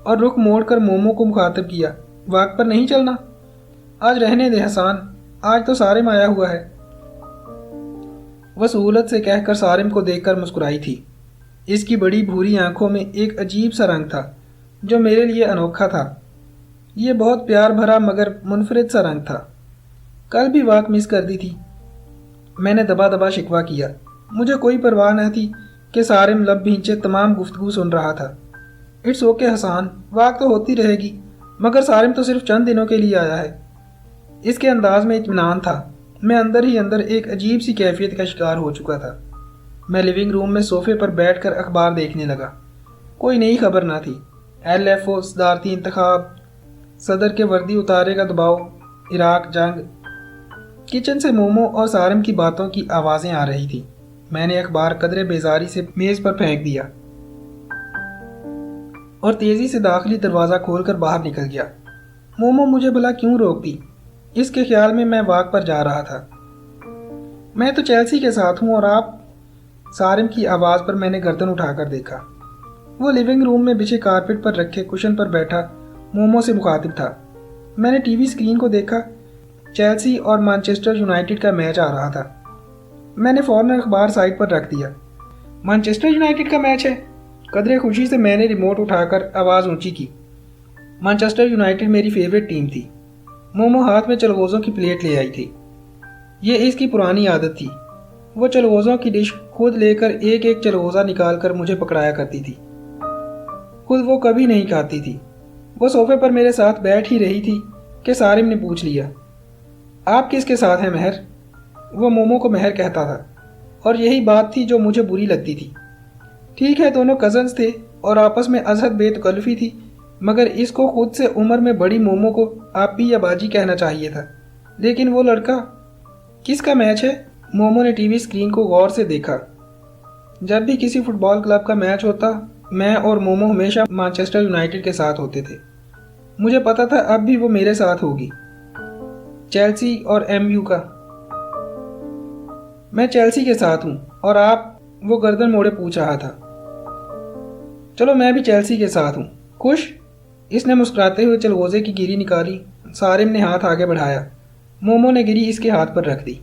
اور رخ موڑ کر مومو کو مخاطب کیا۔ واک پر نہیں چلنا؟ آج رہنے دے حسان، آج تو سارم آیا ہوا ہے۔ وہ سہولت سے کہہ کر سارم کو دیکھ کر مسکرائی تھی۔ اس کی بڑی بھوری آنکھوں میں ایک عجیب سا رنگ تھا جو میرے لیے انوکھا تھا۔ یہ بہت پیار بھرا مگر منفرد سا رنگ تھا۔ کل بھی واک مس کر دی تھی۔ میں نے دبا دبا شکوہ کیا۔ مجھے کوئی پرواہ نہ تھی کہ سارم لب بھینچے تمام گفتگو سن رہا تھا۔ اٹس اوکے حسان، واک تو ہوتی رہے گی، مگر سارم تو صرف چند دنوں کے لیے آیا ہے۔ اس کے انداز میں اطمینان تھا۔ میں اندر ہی اندر ایک عجیب سی کیفیت کا شکار ہو چکا تھا۔ میں لیونگ روم میں صوفے پر بیٹھ کر اخبار دیکھنے لگا۔ کوئی نئی خبر نہ تھی۔ LFO صدارتی انتخاب، صدر کے وردی اتارے کا دباؤ، عراق جنگ۔ کچن سے مومو اور سارم کی باتوں کی آوازیں آ رہی تھی۔ میں نے اخبار قدرے بیزاری سے میز پر پھینک دیا اور تیزی سے داخلی دروازہ کھول کر باہر نکل گیا۔ مومو مجھے بھلا کیوں روکتی؟ اس کے خیال میں میں واک پر جا رہا تھا۔ میں تو چیلسی کے ساتھ ہوں اور آپ؟ سارم کی آواز پر میں نے گردن اٹھا کر دیکھا۔ وہ لیونگ روم میں بچھے کارپٹ پر رکھے کشن پر بیٹھا مومو سے مخاطب تھا۔ میں نے ٹی وی اسکرین کو دیکھا۔ چیلسی اور مانچسٹر یونائیٹڈ کا میچ آ رہا تھا۔ میں نے فوراً اخبار سائٹ پر رکھ دیا۔ مانچسٹر یونائیٹڈ کا میچ ہے؟ قدرے خوشی سے میں نے ریموٹ اٹھا کر آواز اونچی کی۔ مانچسٹر یونائیٹڈ میری فیوریٹ ٹیم تھی۔ مومو ہاتھ میں چلغوزوں کی پلیٹ لے آئی تھی۔ یہ اس کی پرانی عادت تھی، وہ چلغوزوں کی ڈش خود لے کر ایک ایک چلغوزہ نکال کر مجھے پکڑایا کرتی تھی۔ خود وہ کبھی نہیں کھاتی تھی۔ وہ صوفے پر میرے ساتھ بیٹھ ہی رہی تھی کہ سارم نے پوچھ لیا، آپ کس کے ساتھ ہیں مہر؟ وہ مومو کو مہر کہتا تھا، اور یہی بات تھی جو مجھے بری لگتی تھی۔ ٹھیک ہے، دونوں کزنز تھے اور آپس میں ازحد بے تکلفی تھی، مگر اس کو خود سے عمر میں بڑی مومو کو آپی یا باجی کہنا چاہیے تھا۔ لیکن وہ لڑکا کس کا میچ ہے؟ مومو نے ٹی وی اسکرین کو غور سے دیکھا۔ جب بھی کسی فٹ بال کلب کا میچ ہوتا، میں اور مومو ہمیشہ مانچسٹر یونائیٹڈ کے ساتھ ہوتے تھے۔ مجھے پتا تھا اب بھی وہ میرے ساتھ ہوگی، چیلسی اور ایم یو کا۔ میں چیلسی کے ساتھ ہوں، اور آپ؟ وہ گردن موڑے پوچھ رہا تھا۔ چلو میں بھی چیلسی کے ساتھ ہوں۔ خوش؟ اس نے مسکراتے ہوئے چلغوزے کی گری نکالی۔ سارم نے ہاتھ آگے بڑھایا، مومو نے گری اس کے ہاتھ پر رکھ دی۔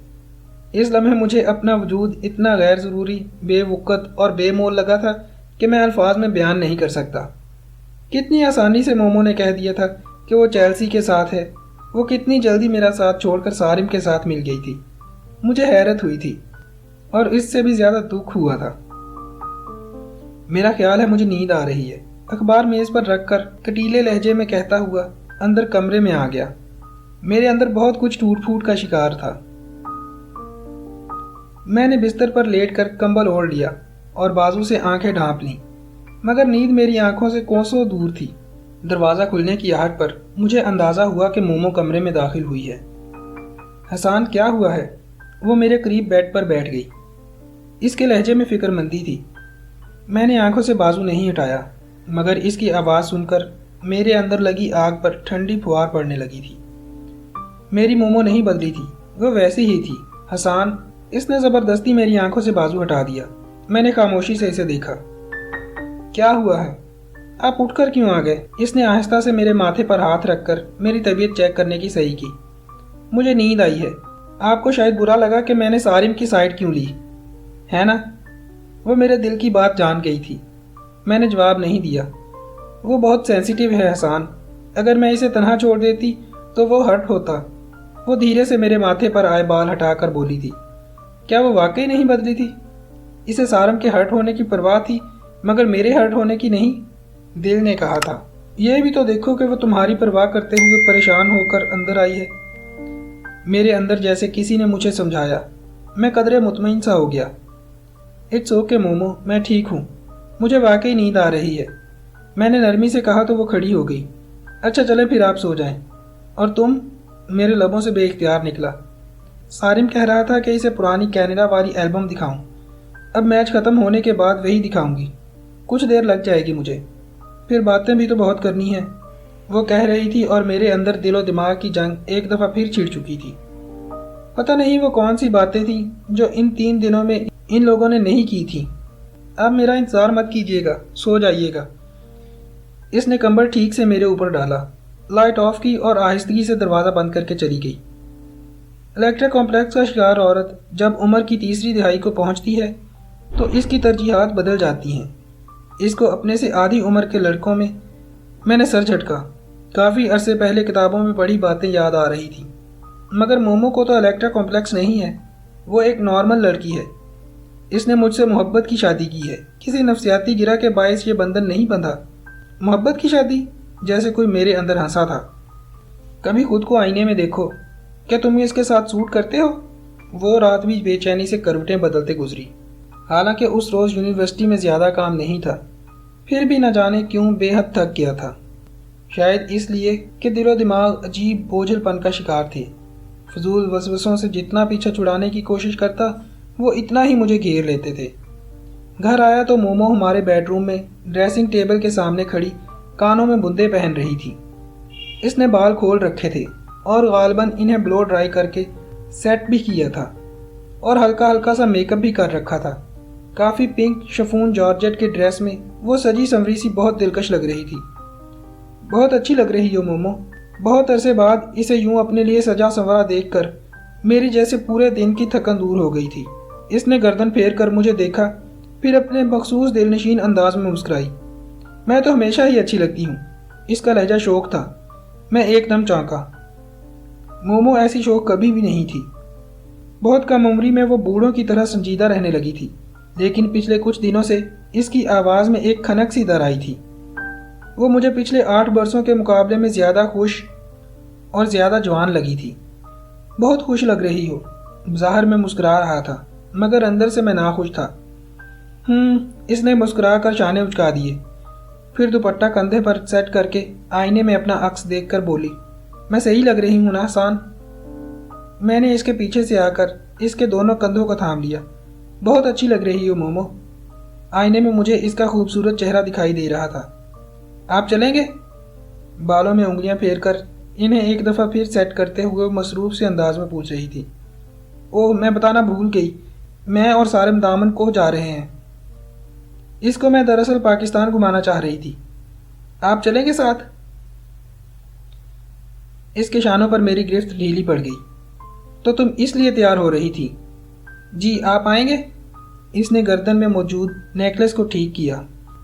اس لمحے مجھے اپنا وجود اتنا غیر ضروری، بے وقت اور بے مول لگا تھا کہ میں الفاظ میں بیان نہیں کر سکتا۔ کتنی آسانی سے مومو نے کہہ دیا تھا کہ وہ چیلسی کے ساتھ ہے۔ وہ کتنی جلدی میرا ساتھ چھوڑ کر سارم کے ساتھ مل گئی تھی۔ مجھے حیرت ہوئی تھی، اور اس سے بھی زیادہ دکھ ہوا تھا۔ میرا خیال ہے مجھے نیند آ رہی ہے، اخبار میز پر رکھ کر کٹیلے لہجے میں کہتا ہوا اندر کمرے میں آ گیا۔ میرے اندر بہت کچھ ٹوٹ پھوٹ کا شکار تھا۔ میں نے بستر پر لیٹ کر کمبل اوڑھ لیا اور بازو سے آنکھیں ڈھانپ لیں، مگر نیند میری آنکھوں سے کوسوں دور تھی۔ دروازہ کھلنے کی آہٹ پر مجھے اندازہ ہوا کہ مومو کمرے میں داخل ہوئی ہے۔ حسان، کیا ہوا ہے؟ وہ میرے قریب بیڈ پر بیٹھ گئی۔ اس کے لہجے میں فکر مندی تھی۔ میں نے آنکھوں سے بازو نہیں ہٹایا، مگر اس کی آواز سن کر میرے اندر لگی آگ پر ٹھنڈی پھوار پڑنے لگی تھی۔ میری مومو نہیں بدلی تھی، وہ ویسی ہی تھی۔ حسان، اس نے زبردستی میری آنکھوں سے بازو ہٹا دیا۔ میں نے خاموشی سے اسے دیکھا۔ کیا ہوا ہے؟ آپ اٹھ کر کیوں آ گئے؟ اس نے آہستہ سے میرے ماتھے پر ہاتھ رکھ کر میری طبیعت چیک کرنے کی صحیح کی۔ مجھے نیند آئی ہے۔ آپ کو شاید برا لگا کہ میں نے سارم کی سائڈ کیوں لی، ہے نا؟ وہ میرے دل کی بات جان گئی تھی۔ میں نے جواب نہیں دیا۔ وہ بہت سینسیٹیو ہے حسان، اگر میں اسے تنہا چھوڑ دیتی تو وہ ہرٹ ہوتا۔ وہ دھیرے سے میرے ماتھے پر آئے بال ہٹا کر بولی تھی۔ کیا وہ واقعی نہیں بدلی تھی؟ اسے سارم کے ہرٹ ہونے کی پرواہ تھی، مگر میرے ہرٹ ہونے کی نہیں۔ دل نے کہا تھا، یہ بھی تو دیکھو کہ وہ تمہاری پرواہ کرتے ہوئے پریشان ہو کر اندر آئی ہے۔ میرے اندر جیسے کسی نے مجھے سمجھایا۔ میں قدرے مطمئن سا ہو گیا۔ اٹس اوکے مومو، میں ٹھیک ہوں، مجھے واقعی نیند آ رہی ہے۔ میں نے نرمی سے کہا تو وہ کھڑی ہو گئی۔ اچھا چلے پھر آپ سو جائیں۔ اور تم؟ میرے لبوں سے بے اختیار نکلا۔ سارم کہہ رہا تھا کہ اسے پرانی کینیڈا والی البم دکھاؤں۔ اب میچ ختم ہونے کے بعد وہی دکھاؤں گی۔ کچھ دیر لگ جائے گی مجھے، پھر باتیں بھی تو بہت کرنی ہیں، وہ کہہ رہی تھی، اور میرے اندر دل و دماغ کی جنگ ایک دفعہ پھر چھڑ چکی تھی۔ پتہ نہیں وہ کون سی باتیں تھیں جو ان 3 دنوں میں ان لوگوں نے نہیں کی تھی۔ اب میرا انتظار مت کیجیے گا، سو جائیے گا۔ اس نے کمبل ٹھیک سے میرے اوپر ڈالا، لائٹ آف کی اور آہستگی سے دروازہ بند کر کے چلی گئی۔ الیکٹرا کمپلیکس کا شکار عورت جب عمر کی تیسری دہائی کو پہنچتی ہے تو اس کی ترجیحات بدل جاتی ہیں۔ اس کو اپنے سے آدھی عمر کے لڑکوں میں نے سر جھٹکا۔ کافی عرصے پہلے کتابوں میں پڑھی باتیں یاد آ رہی تھیں، مگر مومو کو تو الیکٹرا کمپلیکس نہیں ہے، وہ ایک نارمل لڑکی ہے۔ اس نے مجھ سے محبت کی شادی کی ہے، کسی نفسیاتی گرہ کے باعث یہ بندھن نہیں بندھا۔ محبت کی شادی؟ جیسے کوئی میرے اندر ہنسا تھا۔ کبھی خود کو آئینے میں دیکھو، کیا تم اس کے ساتھ سوٹ کرتے ہو؟ وہ رات بھی بے چینی سے کروٹیں بدلتے گزری۔ حالانکہ اس روز یونیورسٹی میں زیادہ کام نہیں تھا، پھر بھی نہ جانے کیوں بے حد تھک گیا تھا۔ شاید اس لیے کہ دل و دماغ عجیب بوجھل پن کا شکار تھے۔ فضول وسوسوں سے جتنا پیچھا چھڑانے کی کوشش کرتا، وہ اتنا ہی مجھے گھیر لیتے تھے۔ گھر آیا تو مومو ہمارے بیڈ روم میں ڈریسنگ ٹیبل کے سامنے کھڑی کانوں میں بندے پہن رہی تھی۔ اس نے بال کھول رکھے تھے اور غالباً انہیں بلو ڈرائی کر کے سیٹ بھی کیا تھا، اور ہلکا ہلکا سا میک اپ بھی کر رکھا تھا۔ کافی پنک شفون جارجٹ کے ڈریس میں وہ سجی سنوری سی بہت دلکش لگ رہی تھی۔ بہت اچھی لگ رہی ہو مومو۔ بہت عرصے بعد اسے یوں اپنے لیے سجا سنورا دیکھ کر میری جیسے پورے دن کی تھکن دور ہو گئی تھی۔ اس نے گردن پھیر کر مجھے دیکھا، پھر اپنے مخصوص دل نشین انداز میں مسکرائی۔ میں تو ہمیشہ ہی اچھی لگتی ہوں۔ اس کا لہجہ شوق تھا۔ میں ایک دم چونکا۔ مومو ایسی شوق کبھی بھی نہیں تھی۔ بہت کم عمری میں وہ بوڑھوں کی طرح سنجیدہ رہنے لگی تھی، لیکن پچھلے کچھ دنوں سے اس کی آواز میں ایک کھنک سی در آئی تھی۔ وہ مجھے پچھلے 8 برسوں کے مقابلے میں زیادہ خوش اور زیادہ جوان لگی تھی۔ بہت خوش لگ رہی ہو، ظاہر میں مسکرا رہا تھا، مگر اندر سے میں ناخوش تھا۔ اس نے مسکرا کر شانے اچکا دیے، پھر دوپٹہ کندھے پر سیٹ کر کے آئینے میں اپنا عکس دیکھ کر بولی، میں صحیح لگ رہی ہوں نا حسان؟ میں نے اس کے پیچھے سے آ کر اس کے دونوں کندھوں کو تھام لیا۔ بہت اچھی لگ رہی ہو مومو۔ آئینے میں مجھے اس کا خوبصورت چہرہ دکھائی دے رہا تھا۔ آپ چلیں گے؟ بالوں میں انگلیاں پھیر کر انہیں ایک دفعہ پھر سیٹ کرتے ہوئے مصروف سے انداز میں پوچھ رہی تھی۔ اوہ، میں بتانا بھول گئی، میں اور سارم دامن کو جا رہے ہیں۔ اس کو میں دراصل پاکستان گھمانا چاہ رہی تھی۔ آپ چلیں گے ساتھ؟ اس کے شانوں پر میری گرفت ڈھیلی پڑ گئی۔ تو تم اس لیے تیار ہو رہی تھی؟ جی، آپ آئیں گے؟ اس نے گردن میں موجود نیکلس کو ٹھیک کیا۔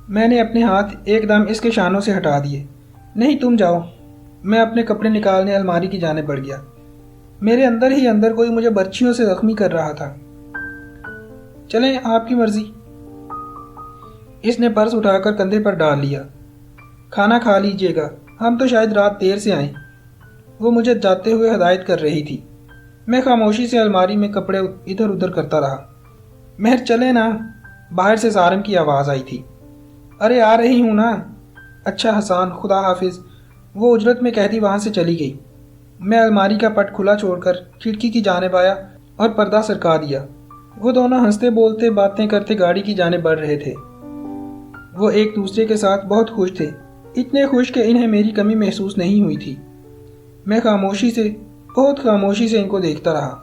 میں نے اپنے ہاتھ ایک دم اس کے شانوں سے ہٹا دیے۔ نہیں، تم جاؤ۔ میں اپنے کپڑے نکالنے الماری کی جانب بڑھ گیا۔ میرے اندر ہی اندر کوئی مجھے برچھیوں سے زخمی کر رہا تھا۔ چلیں، آپ کی مرضی۔ اس نے پرس اٹھا کر کندھے پر ڈال لیا۔ کھانا کھا لیجئے گا، ہم تو شاید رات دیر سے آئیں۔ وہ مجھے جاتے ہوئے ہدایت کر رہی تھی۔ میں خاموشی سے الماری میں کپڑے ادھر ادھر کرتا رہا۔ مہر، چلے نا؟ باہر سے سارم کی آواز آئی تھی۔ ارے آ رہی ہوں نا۔ اچھا حسان، خدا حافظ، وہ اجرت میں کہتی وہاں سے چلی گئی۔ میں الماری کا پٹ کھلا چھوڑ کر کھڑکی کی جانب آیا اور پردہ سرکا دیا۔ وہ دونوں ہنستے بولتے باتیں کرتے گاڑی کی جانب بڑھ رہے تھے۔ وہ ایک دوسرے کے ساتھ بہت خوش تھے، اتنے خوش کہ انہیں میری کمی محسوس نہیں ہوئی تھی۔ میں بہت خاموشی سے ان کو دیکھتا رہا۔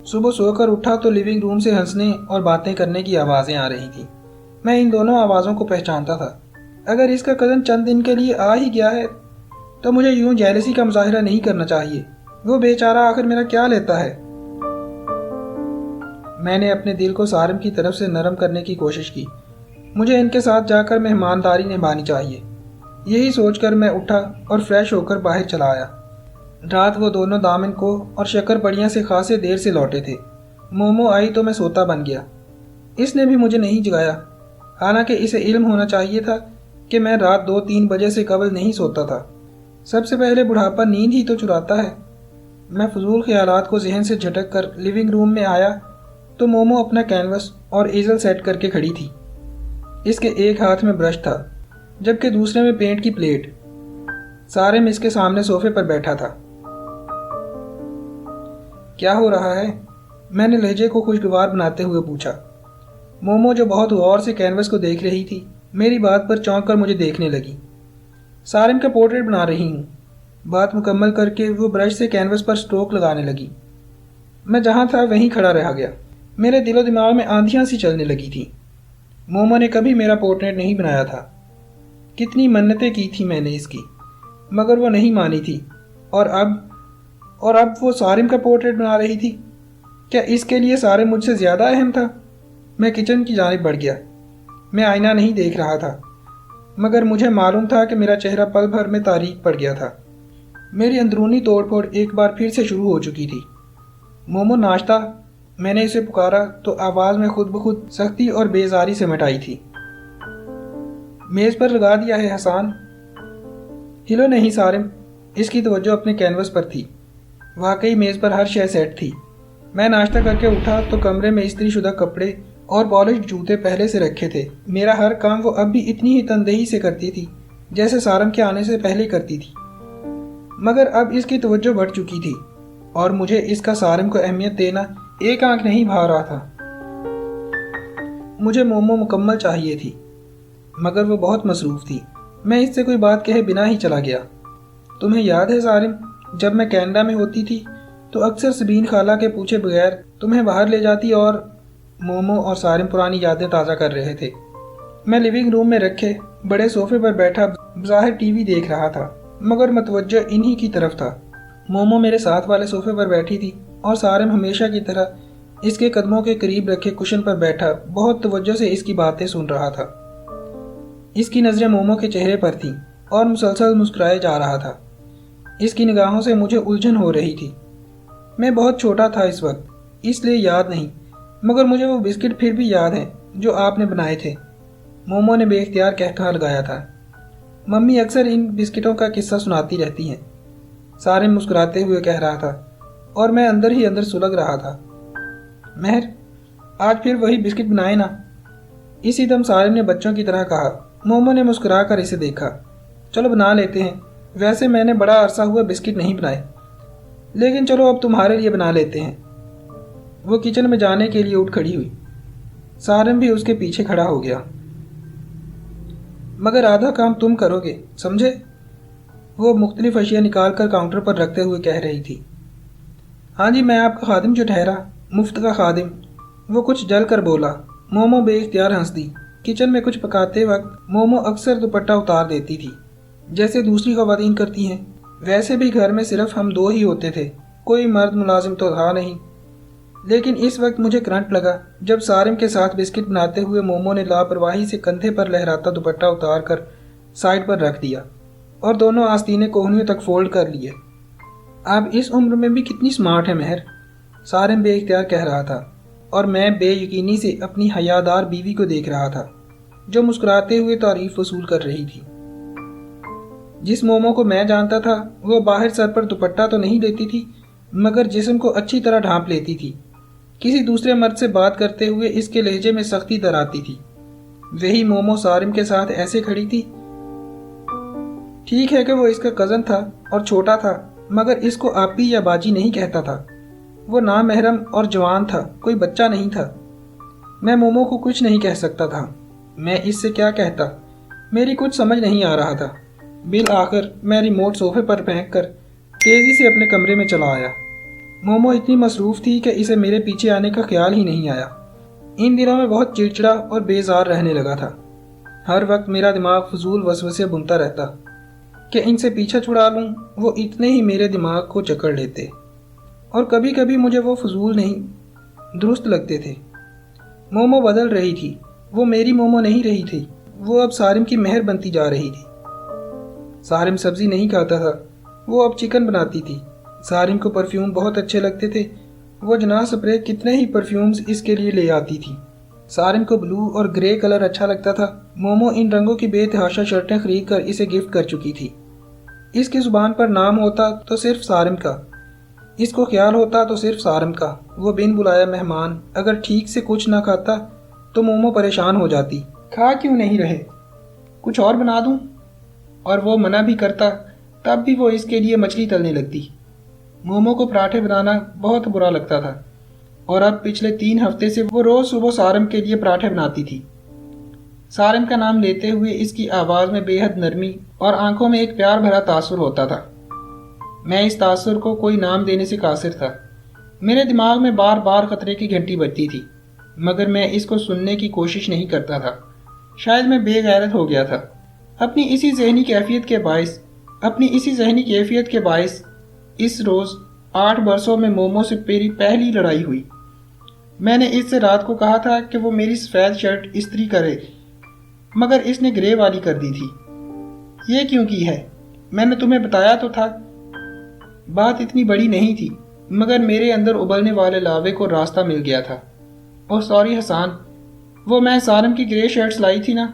صبح سو کر اٹھا تو لیونگ روم سے ہنسنے اور باتیں کرنے کی آوازیں آ رہی تھیں۔ میں ان دونوں آوازوں کو پہچانتا تھا۔ اگر اس کا کزن چند دن کے لیے آ ہی گیا ہے تو مجھے یوں جیلسی کا مظاہرہ نہیں کرنا چاہیے۔ وہ بیچارہ آخر میرا کیا لیتا ہے؟ میں نے اپنے دل کو سارم کی طرف سے نرم کرنے کی کوشش کی۔ مجھے ان کے ساتھ جا کر مہمانداری نبھانی چاہیے۔ یہی سوچ کر میں اٹھا اور فریش ہو کر باہر چلا آیا۔ رات وہ دونوں دامن کو اور شکر پڑیاں سے خاصے دیر سے لوٹے تھے۔ مومو آئی تو میں سوتا بن گیا۔ اس نے بھی مجھے نہیں جگایا، حالانکہ اسے علم ہونا چاہیے تھا کہ میں رات 2-3 بجے سے قبل نہیں سوتا تھا۔ سب سے پہلے بڑھاپا نیند ہی تو چراتا ہے۔ میں فضول خیالات کو ذہن سے جھٹک کر لیونگ روم میں آیا تو مومو اپنا کینوس اور ایزل سیٹ کر کے کھڑی تھی۔ اس کے ایک ہاتھ میں برش تھا جبکہ دوسرے میں پینٹ کی پلیٹ۔ سارم اس کے سامنے صوفے پر بیٹھا تھا۔ کیا ہو رہا ہے؟ میں نے لہجے کو خوشگوار بناتے ہوئے پوچھا۔ مومو جو بہت غور سے کینوس کو دیکھ رہی تھی، میری بات پر چونک کر مجھے دیکھنے لگی۔ سارم کا پورٹریٹ بنا رہی ہوں۔ بات مکمل کر کے وہ برش سے کینوس پر سٹروک لگانے لگی۔ میں جہاں تھا وہیں کھڑا رہ گیا۔ میرے دل و دماغ میں آندھیاں سی چلنے لگی تھیں۔ مومو نے کبھی میرا پورٹریٹ نہیں بنایا تھا۔ کتنی منتیں کی تھی میں نے اس کی، مگر وہ نہیں مانی تھی۔ اور اب وہ سارم کا پورٹریٹ بنا رہی تھی۔ کیا اس کے لیے سارم مجھ سے زیادہ اہم تھا؟ میں کچن کی جانب بڑھ گیا۔ میں آئینہ نہیں دیکھ رہا تھا، مگر مجھے معلوم تھا کہ میرا چہرہ پل بھر میں تاریک پڑ گیا تھا۔ میری اندرونی توڑ پھوڑ ایک بار پھر سے شروع ہو چکی تھی۔ مومو، ناشتہ؟ میں نے اسے پکارا تو آواز میں خود بخود سختی اور بیزاری سمٹ آئی تھی۔ میز پر لگا دیا ہے حسان۔ ہلو نہیں سارم۔ اس کی توجہ اپنے کینوس پر تھی۔ واقعی میز پر ہر شے سیٹ تھی۔ میں ناشتہ کر کے اٹھا تو کمرے میں استری شدہ کپڑے اور پالش جوتے پہلے سے رکھے تھے۔ میرا ہر کام وہ اب بھی اتنی ہی تندہی سے کرتی تھی جیسے سارم کے آنے سے پہلے کرتی تھی، مگر اب اس کی توجہ بڑھ چکی تھی اور مجھے اس کا سارم کو اہمیت دینا ایک آنکھ نہیں بھا رہا تھا۔ مجھے مومو مکمل چاہیے تھی، مگر وہ بہت مصروف تھی۔ میں اس سے کوئی بات کہے بنا ہی چلا گیا۔ تمہیں یاد ہے سارم، جب میں کینیڈا میں ہوتی تھی تو اکثر سبین خالہ کے پوچھے بغیر تمہیں باہر لے جاتی اور مومو اور سارم پرانی یادیں تازہ کر رہے تھے۔ میں لیونگ روم میں رکھے بڑے صوفے پر بیٹھا بظاہر ٹی وی دیکھ رہا تھا، مگر متوجہ انہی کی طرف تھا۔ مومو میرے ساتھ والے صوفے پر بیٹھی تھی اور سارم ہمیشہ کی طرح اس کے قدموں کے قریب رکھے کشن پر بیٹھا بہت توجہ سے اس کی باتیں سن رہا تھا۔ اس کی نظریں مومو کے چہرے پر تھیں اور مسلسل مسکرائے جا رہا تھا۔ اس کی نگاہوں سے مجھے الجھن ہو رہی تھی۔ میں بہت چھوٹا تھا اس وقت، اس لیے یاد نہیں، مگر مجھے وہ بسکٹ پھر بھی یاد ہیں جو آپ نے بنائے تھے، مومو نے بے اختیار کہا لگایا تھا۔ ممی اکثر ان بسکٹوں کا قصہ سناتی رہتی ہیں، سارم مسکراتے ہوئے کہہ رہا تھا، اور میں اندر ہی اندر سلگ رہا تھا۔ مہر، آج پھر وہی بسکٹ بنائے نا؟ اسی دم سارم نے بچوں کی طرح کہا۔ مومو نے مسکرا کر اسے دیکھا۔ چلو بنا لیتے ہیں، ویسے میں نے بڑا عرصہ ہوا بسکٹ نہیں بنائے، لیکن چلو اب تمہارے لیے بنا لیتے ہیں۔ وہ کچن میں جانے کے لیے اٹھ کھڑی ہوئی، سارم بھی اس کے پیچھے کھڑا ہو گیا۔ مگر آدھا کام تم کرو گے، سمجھے؟ وہ مختلف اشیاء نکال کر کاؤنٹر پر رکھتے ہوئے کہہ رہی تھی۔ ہاں جی، میں آپ کا خادم جو ٹھہرا، مفت کا خادم، وہ کچھ جل کر بولا۔ مومو بے اختیار ہنس دی۔ کچن میں کچھ پکاتے وقت مومو اکثر دوپٹہ اتار دیتی تھی، جیسے دوسری خواتین کرتی ہیں۔ ویسے بھی گھر میں صرف ہم دو ہی ہوتے تھے، کوئی مرد ملازم تو تھا نہیں۔ لیکن اس وقت مجھے کرنٹ لگا جب سارم کے ساتھ بسکٹ بناتے ہوئے مومو نے لاپرواہی سے کندھے پر لہراتا دوپٹہ اتار کر سائڈ پر رکھ دیا اور دونوں آستینے کوہنیوں تک فولڈ کر لیے۔ آپ اس عمر میں بھی کتنی سمارٹ ہیں مہر، سارم بے اختیار کہہ رہا تھا، اور میں بے یقینی سے اپنی حیادار بیوی کو دیکھ رہا تھا جو مسکراتے ہوئے تعریف وصول کر رہی تھی۔ جس مومو کو میں جانتا تھا وہ باہر سر پر دوپٹہ تو نہیں دیتی تھی، مگر جسم کو اچھی طرح ڈھانپ لیتی تھی۔ کسی دوسرے مرد سے بات کرتے ہوئے اس کے لہجے میں سختی در آتی تھی۔ وہی مومو سارم کے ساتھ ایسے کھڑی تھی۔ ٹھیک ہے کہ وہ اس کا کزن تھا اور چھوٹا تھا، مگر اس کو آپی یا باجی نہیں کہتا تھا۔ وہ نامحرم اور جوان تھا، کوئی بچہ نہیں تھا۔ میں مومو کو کچھ نہیں کہہ سکتا تھا۔ میں اس سے کیا کہتا؟ میری کچھ سمجھ نہیں آ رہا تھا۔ بالآخر میں ریموٹ صوفے پر پھینک کر تیزی سے اپنے کمرے میں چلا آیا۔ مومو اتنی مصروف تھی کہ اسے میرے پیچھے آنے کا خیال ہی نہیں آیا۔ ان دنوں میں بہت چڑچڑا اور بیزار رہنے لگا تھا۔ ہر وقت میرا دماغ فضول وسوسے بنتا رہتا کہ ان سے پیچھا چھڑا لوں، وہ اتنے ہی میرے دماغ کو جکڑ لیتے، اور کبھی کبھی مجھے وہ فضول نہیں درست لگتے تھے۔ مومو بدل رہی تھی، وہ میری مومو نہیں رہی تھی، وہ اب سارم کی مہر بنتی جا رہی تھی۔ سارم سبزی نہیں کھاتا تھا، وہ اب چکن بناتی تھی۔ سارم کو پرفیوم بہت اچھے لگتے تھے، وہ جناح سپرے کتنے ہی پرفیومز اس کے لیے لے آتی تھی۔ سارم کو بلو اور گرے کلر اچھا لگتا تھا۔ مومو ان رنگوں کی بے تحاشا شرٹیں خرید کر اسے گفٹ کر چکی تھی۔ اس کی زبان پر نام ہوتا تو صرف سارم کا، اس کو خیال ہوتا تو صرف سارم کا۔ وہ بن بلایا مہمان اگر ٹھیک سے کچھ نہ کھاتا تو مومو پریشان ہو جاتی۔ کھا کیوں نہیں رہے؟ کچھ اور بنا دوں؟ اور وہ منع بھی کرتا تب بھی وہ اس کے لیے مچھلی تلنے لگتی۔ مومو کو پراٹھے بنانا بہت برا لگتا تھا، اور اب پچھلے 3 ہفتے سے وہ روز صبح سارم کے لیے پراٹھے بناتی تھی۔ سارم کا نام لیتے ہوئے اس کی آواز میں بے حد نرمی اور آنکھوں میں ایک پیار بھرا تاثر ہوتا تھا۔ میں اس تاثر کو کوئی نام دینے سے قاصر تھا۔ میرے دماغ میں بار بار خطرے کی گھنٹی بجتی تھی، مگر میں اس کو سننے کی کوشش نہیں کرتا تھا۔ شاید میں بے غیرت ہو گیا تھا۔ اپنی اسی ذہنی کیفیت کے باعث اس روز 8 برسوں میں مومو سے میری پہلی لڑائی ہوئی۔ میں نے اس سے رات کو کہا تھا کہ وہ میری سفید شرٹ استری کرے، مگر اس نے گرے والی کر دی تھی۔ یہ کیوں کی ہے؟ میں نے تمہیں بتایا تو تھا۔ بات اتنی بڑی نہیں تھی، مگر میرے اندر ابلنے والے لاوے کو راستہ مل گیا تھا۔ اوہ سوری حسان، وہ میں سارم کی گرے شرٹس لائی تھی نا،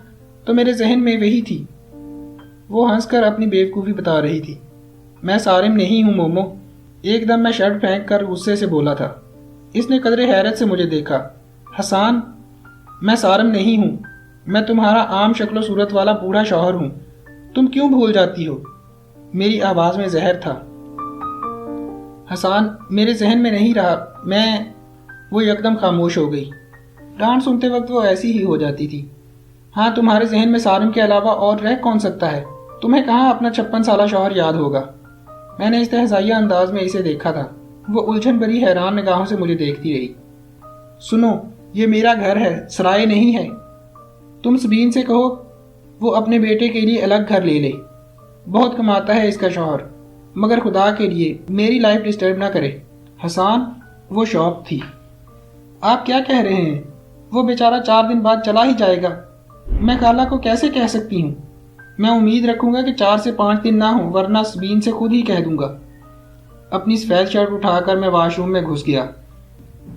تو میرے ذہن میں وہی تھی۔ وہ ہنس کر اپنی بیوقوفی بتا رہی تھی۔ میں سارم نہیں ہوں مومو، ایک دم میں شرٹ پھینک کر غصے سے بولا تھا۔ اس نے قدرے حیرت سے مجھے دیکھا۔ حسان، میں سارم نہیں ہوں، میں تمہارا عام شکل و صورت والا بوڑھا شوہر ہوں۔ تم کیوں بھول جاتی ہو؟ میری آواز میں زہر تھا۔ حسان، میرے ذہن میں نہیں رہا۔ وہ یکدم خاموش ہو گئی۔ ڈانٹ سنتے وقت وہ ایسی ہی ہو جاتی تھی۔ ہاں، تمہارے ذہن میں سارم کے علاوہ اور رہ کون سکتا ہے؟ تمہیں کہاں اپنا 56 سالہ شوہر یاد ہوگا؟ میں نے استہزائیہ انداز میں اسے دیکھا تھا۔ وہ الجھن بھری حیران نگاہوں سے مجھے دیکھتی رہی۔ سنو، یہ میرا گھر ہے، سرائے نہیں ہے۔ تم سبین سے کہو وہ اپنے بیٹے کے لیے الگ گھر لے لے۔ بہت کماتا ہے اس کا شوہر، مگر خدا کے لیے میری لائف ڈسٹرب نہ کرے۔ حسان، وہ شاپ تھی۔ آپ کیا کہہ رہے ہیں؟ وہ بیچارہ 4 دن بعد چلا ہی جائے گا۔ میں خالہ کو کیسے کہہ سکتی ہوں؟ میں امید رکھوں گا کہ 4 سے 5 دن نہ ہوں، ورنہ سبین سے خود ہی کہہ دوں گا۔ اپنی سفید شرٹ اٹھا کر میں واش روم میں گھس گیا۔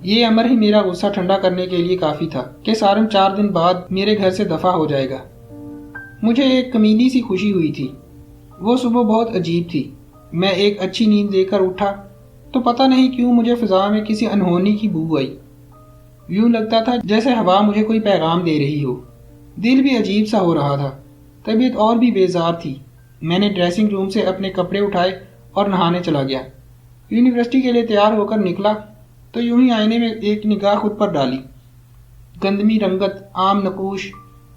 یہ امر ہی میرا غصہ ٹھنڈا کرنے کے لیے کافی تھا کہ سارم 4 دن بعد میرے گھر سے دفع ہو جائے گا۔ مجھے ایک کمینی سی خوشی ہوئی تھی۔ وہ صبح بہت عجیب تھی۔ میں ایک اچھی نیند لے کر اٹھا تو پتہ نہیں کیوں مجھے فضا میں کسی انہونی کی بو آئی۔ یوں لگتا تھا جیسے ہوا مجھے کوئی پیغام دے رہی ہو۔ دل بھی عجیب سا ہو رہا تھا، طبیعت اور بھی بیزار تھی۔ میں نے ڈریسنگ روم سے اپنے کپڑے اٹھائے اور نہانے چلا گیا۔ یونیورسٹی کے لیے تیار ہو کر نکلا تو یوں ہی آئینے میں ایک نگاہ خود پر ڈالی۔ گندمی رنگت، عام نقوش،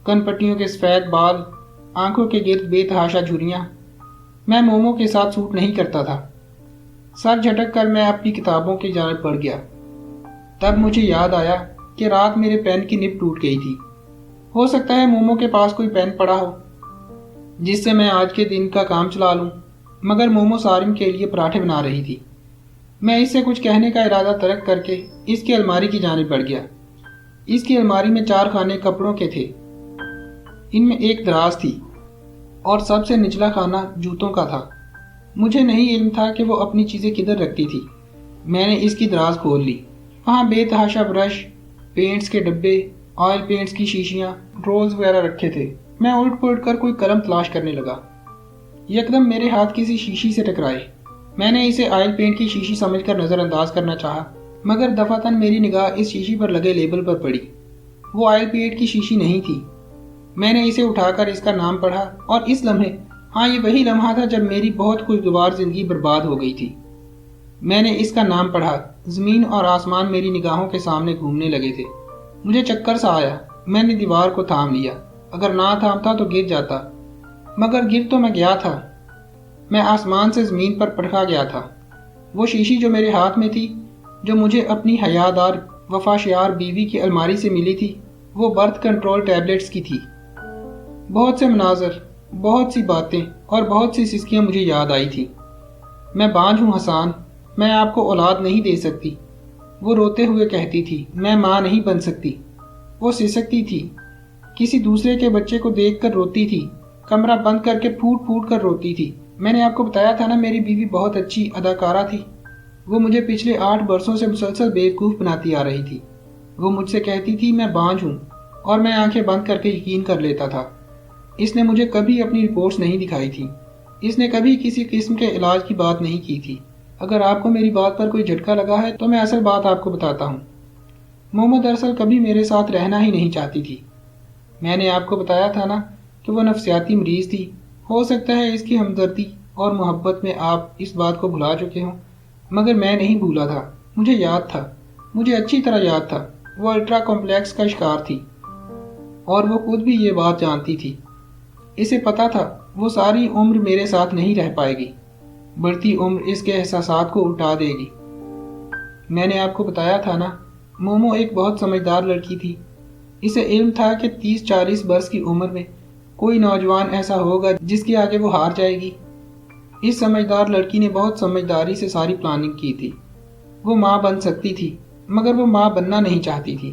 کن پٹیوں کے سفید بال، آنکھوں کے گرد بے تحاشا جھریاں۔ میں مومو کے ساتھ سوٹ نہیں کرتا تھا۔ سر جھٹک کر میں اپنی کتابوں کی جانب بڑھ گیا۔ تب مجھے یاد آیا کہ رات میرے پین کی نب ٹوٹ گئی تھی۔ ہو سکتا ہے مومو کے پاس کوئی پین پڑا ہو جس سے میں آج کے دن کا کام چلا لوں، مگر مومو سارم کے لیے پراٹھے بنا رہی تھی۔ میں اس سے کچھ کہنے کا ارادہ ترک کر کے اس کی الماری کی جانب بڑھ گیا۔ اس کی الماری میں 4 خانے کپڑوں کے تھے۔ ان میں ایک دراز تھی اور سب سے نچلا خانہ جوتوں کا تھا۔ مجھے نہیں علم تھا کہ وہ اپنی چیزیں کدھر رکھتی تھی۔ میں نے اس کی دراز کھول لی۔ وہاں بے تحاشا برش، پینٹس کے ڈبے، آئل پینٹس کی شیشیاں، رولز وغیرہ رکھے تھے۔ میں الٹ پلٹ کر کوئی قلم تلاش کرنے لگا۔ یکدم میرے ہاتھ کسی شیشی سے ٹکرائے۔ میں نے اسے آئل پینٹ کی شیشی سمجھ کر نظر انداز کرنا چاہا، مگر دفعتاً میری نگاہ اس شیشی پر لگے لیبل پر پڑی۔ وہ آئل پینٹ کی شیشی نہیں تھی۔ میں نے اسے اٹھا کر اس کا نام پڑھا اور اس لمحے، ہاں یہ وہی لمحہ تھا جب میری بہت خوشگوار زندگی برباد ہو گئی تھی۔ میں نے اس کا نام پڑھا، زمین اور آسمان میری نگاہوں کے سامنے گھومنے لگے تھے۔ مجھے چکر سا آیا۔ میں نے دیوار کو تھام لیا۔ اگر نہ تھامتا تو گر جاتا، مگر گر تو میں گیا تھا۔ میں آسمان سے زمین پر پٹکا گیا تھا۔ وہ شیشی جو میرے ہاتھ میں تھی، جو مجھے اپنی حیادار وفاشیار بیوی کی الماری سے ملی تھی، وہ برتھ کنٹرول ٹیبلٹس کی تھی۔ بہت سے مناظر، بہت سی باتیں اور بہت سی سسکیاں مجھے یاد آئی تھی۔ میں بانجھ ہوں حسان، میں آپ کو اولاد نہیں دے سکتی، وہ روتے ہوئے کہتی تھی۔ میں ماں نہیں بن سکتی۔ وہ سسکتی تھی، کسی دوسرے کے بچے کو دیکھ کر روتی تھی، کمرہ بند کر کے پھوٹ پھوٹ کر روتی تھی۔ میں نے آپ کو بتایا تھا نا میری بیوی بہت اچھی اداکارہ تھی۔ وہ مجھے پچھلے 8 برسوں سے مسلسل بیوقوف بناتی آ رہی تھی۔ وہ مجھ سے کہتی تھی میں بانجھ ہوں، اور میں آنکھیں بند کر کے یقین کر لیتا تھا۔ اس نے مجھے کبھی اپنی رپورٹس نہیں دکھائی تھی۔ اس نے کبھی کسی قسم کے علاج کی بات نہیں کی تھی۔ اگر آپ کو میری بات پر کوئی جھٹکا لگا ہے تو میں اصل بات آپ کو بتاتا ہوں۔ مومو دراصل کبھی میرے ساتھ رہنا ہی نہیں چاہتی تھی۔ میں نے آپ کو بتایا تھا نا کہ وہ نفسیاتی مریض تھی۔ ہو سکتا ہے اس کی ہمدردی اور محبت میں آپ اس بات کو بھلا چکے ہوں، مگر میں نہیں بھولا تھا۔ مجھے یاد تھا، مجھے اچھی طرح یاد تھا۔ وہ الٹرا کمپلیکس کا شکار تھی اور وہ خود بھی یہ بات جانتی تھی۔ اسے پتا تھا وہ ساری عمر میرے ساتھ نہیں رہ پائے گی۔ بڑھتی عمر اس کے احساسات کو الٹا دے گی۔ میں نے آپ کو بتایا تھا نا، مومو ایک بہت سمجھدار لڑکی تھی۔ اسے علم تھا کہ 30-40 برس کی عمر میں کوئی نوجوان ایسا ہوگا جس کے آگے وہ ہار جائے گی۔ اس سمجھدار لڑکی نے بہت سمجھداری سے ساری پلاننگ کی تھی۔ وہ ماں بن سکتی تھی، مگر وہ ماں بننا نہیں چاہتی تھی۔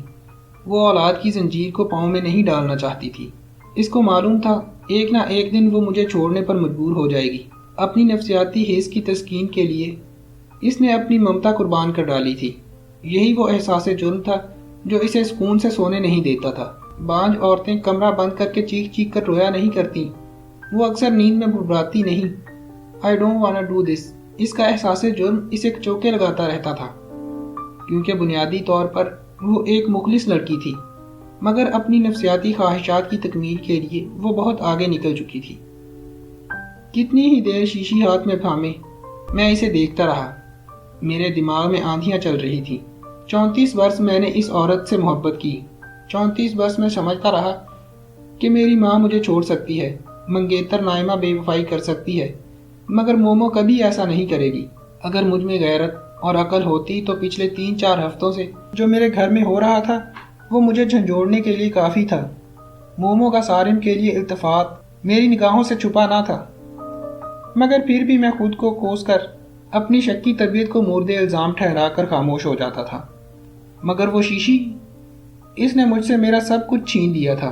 وہ اولاد کی زنجیر کو پاؤں میں نہیں ڈالنا چاہتی تھی۔ اس کو معلوم تھا ایک نہ ایک دن وہ مجھے چھوڑنے پر مجبور ہو جائے گی۔ اپنی نفسیاتی حیث کی تسکین کے لیے اس نے اپنی ممتا قربان کر ڈالی تھی۔ یہی وہ احساس جرم تھا جو اسے سکون سے سونے نہیں دیتا تھا۔ بانجھ عورتیں کمرہ بند کر کے چیخ چیخ کر رویا نہیں کرتی۔ وہ اکثر نیند میں بھربھراتی نہیں۔ I don't wanna do this۔ اس کا احساس جرم اسے چوکے لگاتا رہتا تھا، کیونکہ بنیادی طور پر وہ ایک مخلص لڑکی تھی، مگر اپنی نفسیاتی خواہشات کی تکمیل کے لیے وہ بہت آگے نکل چکی تھی۔ کتنی ہی دیر شیشی ہاتھ میں تھامے میں اسے دیکھتا رہا۔ میرے دماغ میں آندھیاں چل رہی تھی۔ 34 برس میں نے اس عورت سے محبت کی۔ 34 برس میں سمجھتا رہا کہ میری ماں مجھے چھوڑ سکتی ہے، منگیتر نائمہ بے وفائی کر سکتی ہے، مگر مومو کبھی ایسا نہیں کرے گی۔ اگر مجھ میں غیرت اور عقل ہوتی تو پچھلے 3-4 ہفتوں سے جو میرے گھر میں ہو رہا تھا وہ مجھے جھنجھوڑنے کے لیے کافی تھا۔ مومو کا سارم کے لیے التفات میری نگاہوں سے چھپا نہ تھا، مگر پھر بھی میں خود کو کوس کر اپنی شکی طبیعت کو مورد الزام ٹھہرا کر خاموش ہو جاتا تھا۔ مگر وہ شیشی، اس نے مجھ سے میرا سب کچھ چھین لیا تھا۔